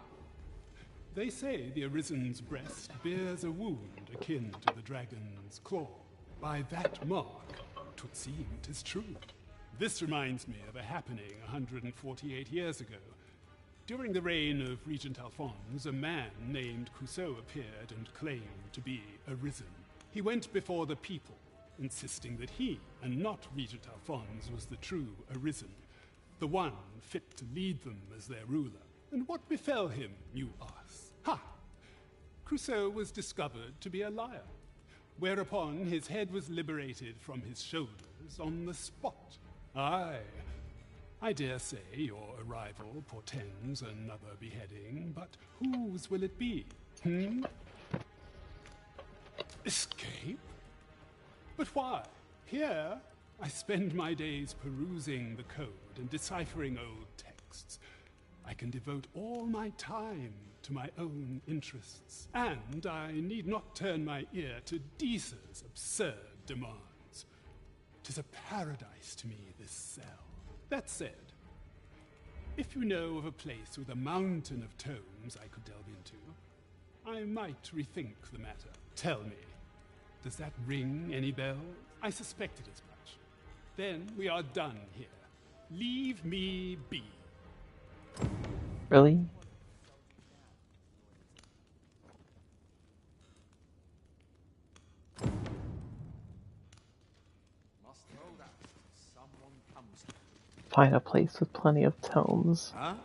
they say the Arisen's breast bears a wound akin to the dragon's claw. By that mark, 'twould seem 'tis true. This reminds me of a happening 148 years ago. During the reign of Regent Alphonse, a man named Crusoe appeared and claimed to be Arisen. He went before the people, insisting that he, and not Regent Alphonse, was the true Arisen, the one fit to lead them as their ruler. And what befell him, you ask? Ha! Crusoe was discovered to be a liar, whereupon his head was liberated from his shoulders on the spot. Aye, I dare say your arrival portends another beheading, but whose will it be? Escape? But why? Here, I spend my days perusing the code and deciphering old texts. I can devote all my time to my own interests, and I need not turn my ear to Deesa's absurd demands. 'Tis a paradise to me, this cell. That said, if you know of a place with a mountain of tomes I could delve into, I might rethink the matter. Tell me, does that ring any bells? I suspected as much. Then we are done here. Leave me be. Really? Find a place with plenty of tomes. Huh?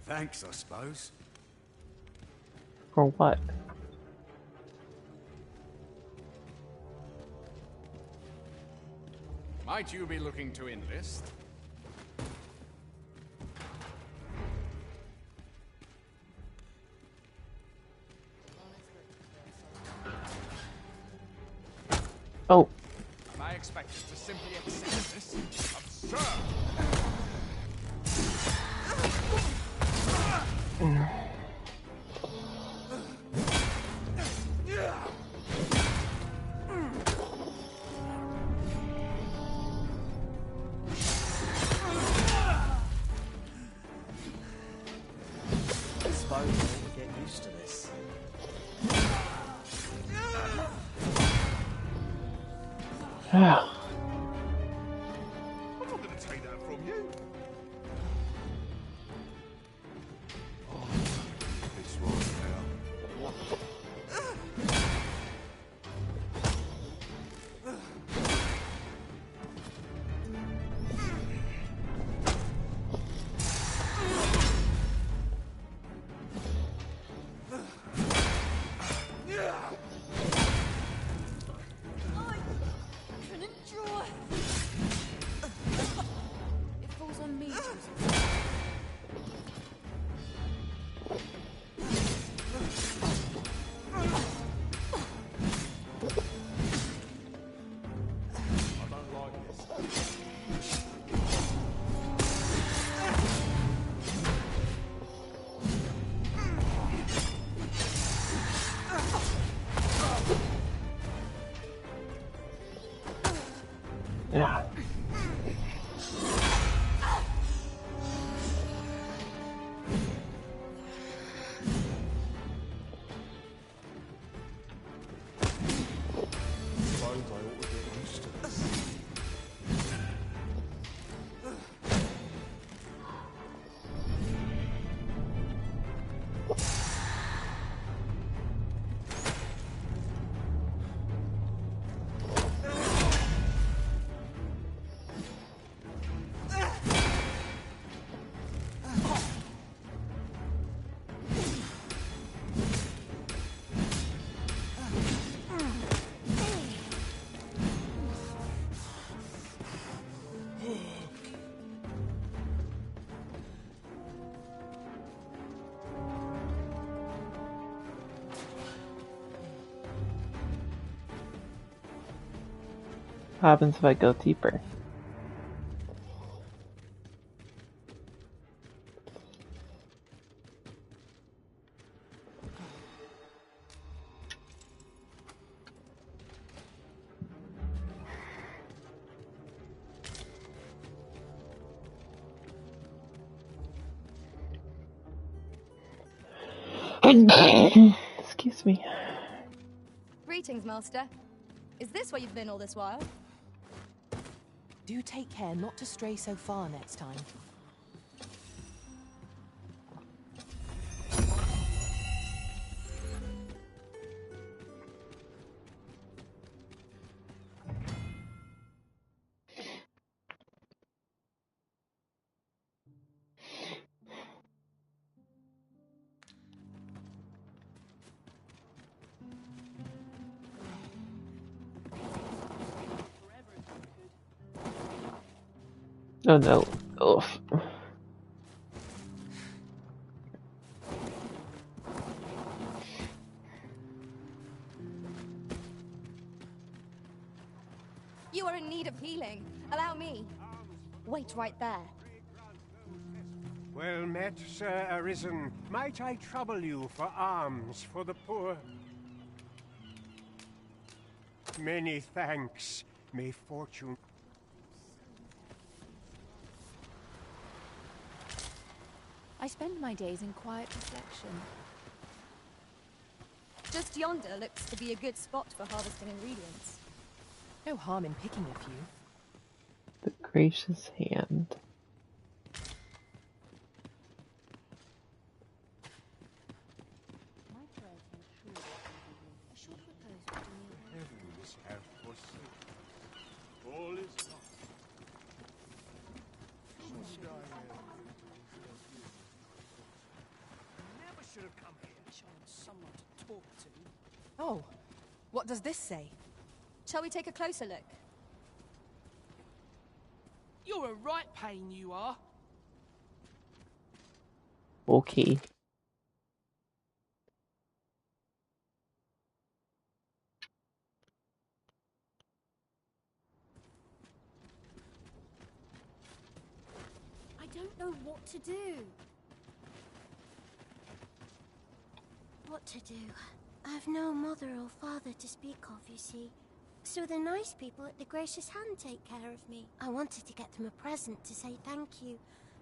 Thanks, I suppose. For what? Might you be looking to enlist? Oh. Am I expected to simply accept this? Absurd! I suppose I need to get used to this. Yeah. I'm not going to take that from you. Oh, this was now. It falls on me to resolve. I don't like this. Yeah. Suppose I ought to get used to this. What happens if I go deeper? Excuse me. Greetings, Master. Is this where you've been all this while? Do take care not to stray so far next time. Oh no. Ugh. You are in need of healing. Allow me. Wait right there. Well met, Sir Arisen. Might I trouble you for alms for the poor? Many thanks. May fortune... I spend my days in quiet reflection. Just yonder looks to be a good spot for harvesting ingredients. No harm in picking a few. The gracious hand. Heavens have forsaken. All is lost. Never should have come here. Showing someone to talk to. Oh, what does this say? Shall we take a closer look? You're a right pain, you are. Okay. I don't know what to do. What to do? I've no mother or father to speak of, you see. So the nice people at the Gracious Hand take care of me. I wanted to get them a present to say thank you.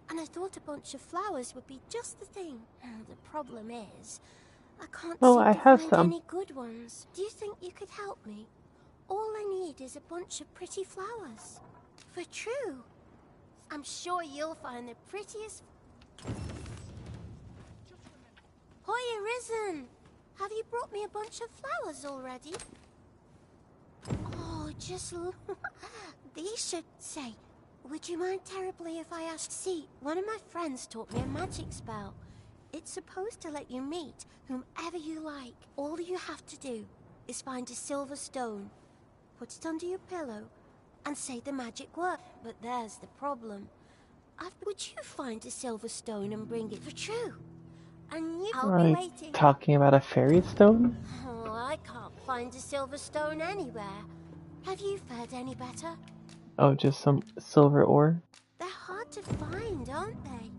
And I thought a bunch of flowers would be just the thing. The problem is, I can't Oh, seem I to have find some. any good ones. Do you think you could help me? All I need is a bunch of pretty flowers. For true. I'm sure you'll find the prettiest... Hoy, Arisen! Have you brought me a bunch of flowers already? Oh, just look. These should say, would you mind terribly if I asked? See, one of my friends taught me a magic spell. It's supposed to let you meet whomever you like. All you have to do is find a silver stone, put it under your pillow, and say the magic word. But there's the problem. Would you find a silver stone and bring it for true? And I'll be Like waiting. talking about a fairy stone? Oh, I can't find a silver stone anywhere. Have you fared any better? Oh, just some silver ore? They're hard to find, aren't they?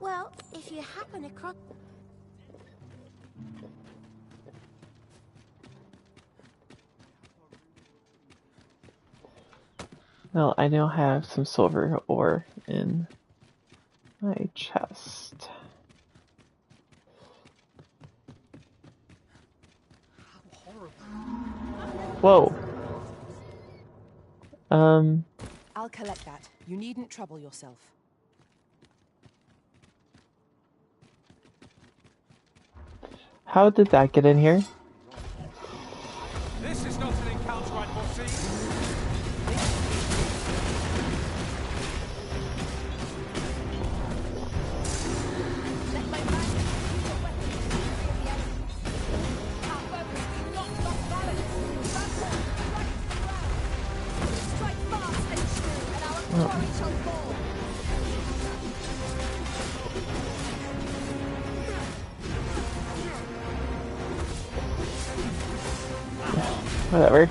Well, if you happen across... Well, I now have some silver ore in my chest. Whoa. I'll collect that. You needn't trouble yourself. How did that get in here? This is not an encounter I'd foreseen. Whatever.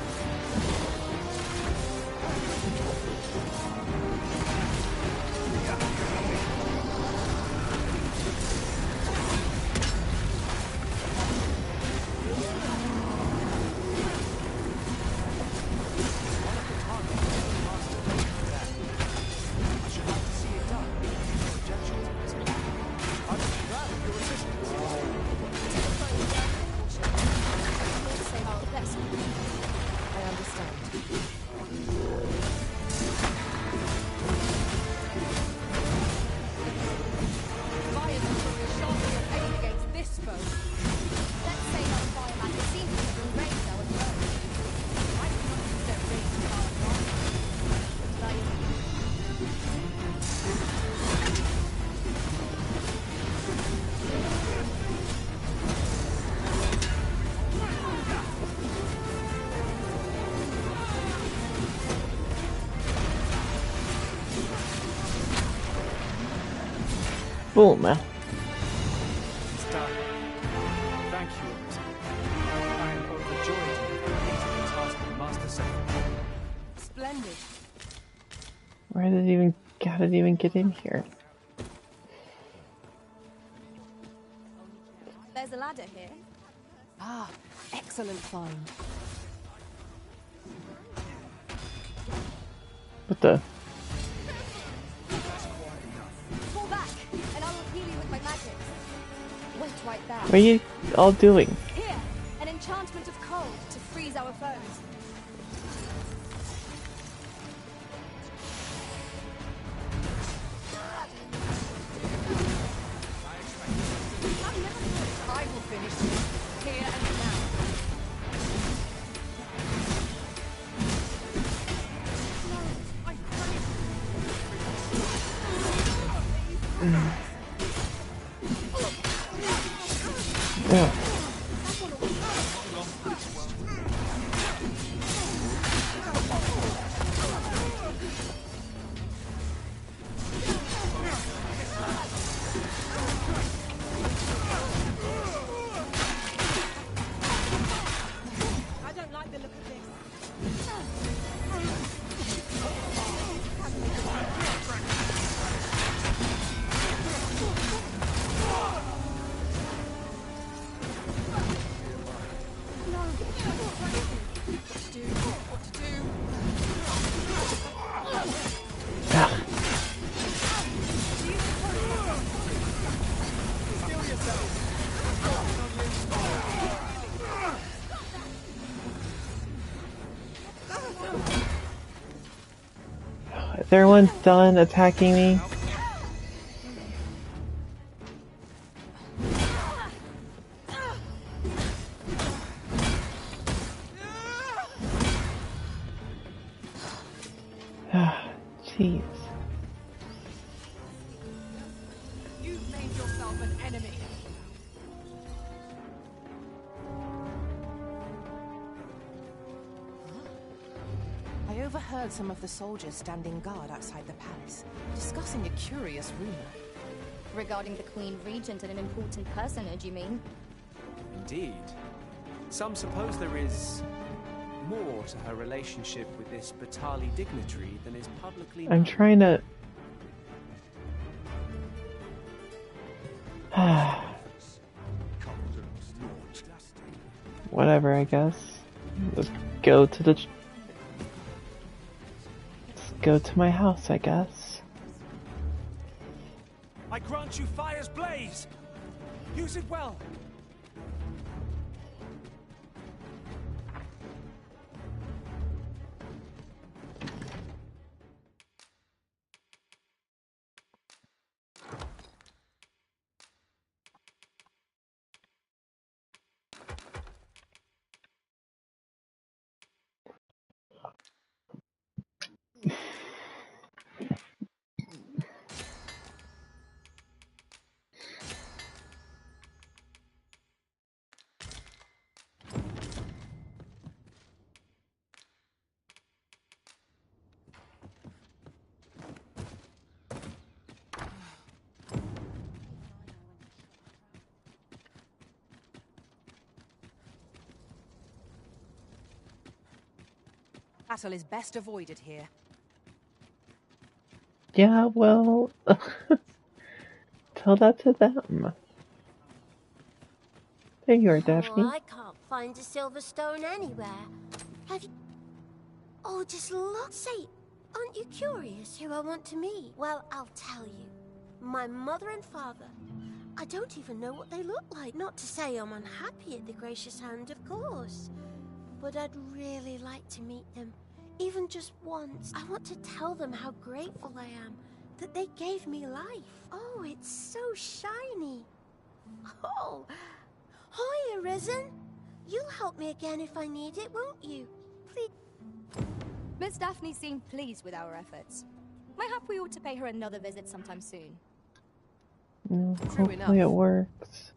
Boom. It's done. Thank you, Arisen. I am overjoyed to have completed the task of Master Secretary. Splendid. How did it even get in here? There's a ladder here. Ah, excellent find. What the? Fall back, and I will heal you with my magic. Wait right there. What are you all doing? Here, an enchantment of cold to freeze our foes. I will finish this here and now. Yeah. I don't like the look of this. Is everyone done attacking me? Jeez. You've made yourself an enemy. I overheard some of the soldiers standing guard outside the palace, discussing a curious rumor. Regarding the Queen Regent and an important personage, you mean? Indeed. Some suppose there is more to her relationship with this Batali dignitary than is publicly known. I'm trying to... Whatever, I guess. Let's go to the... Let's go to my house, I guess. I grant you fire's blaze! Use it well! Battle is best avoided here. Yeah, well... Tell that to them. There you are, Daphne. Oh, I can't find a silver stone anywhere. Have you... Oh, just look. Say, aren't you curious who I want to meet? Well, I'll tell you. My mother and father. I don't even know what they look like. Not to say I'm unhappy at the gracious hand, of course. But I'd really like to meet them. Even just once. I want to tell them how grateful I am that they gave me life. Oh, it's so shiny. Oh, hi, Arisen. You'll help me again if I need it, won't you? Please. Miss Daphne seemed pleased with our efforts. I hope we ought to pay her another visit sometime soon. Hopefully it works.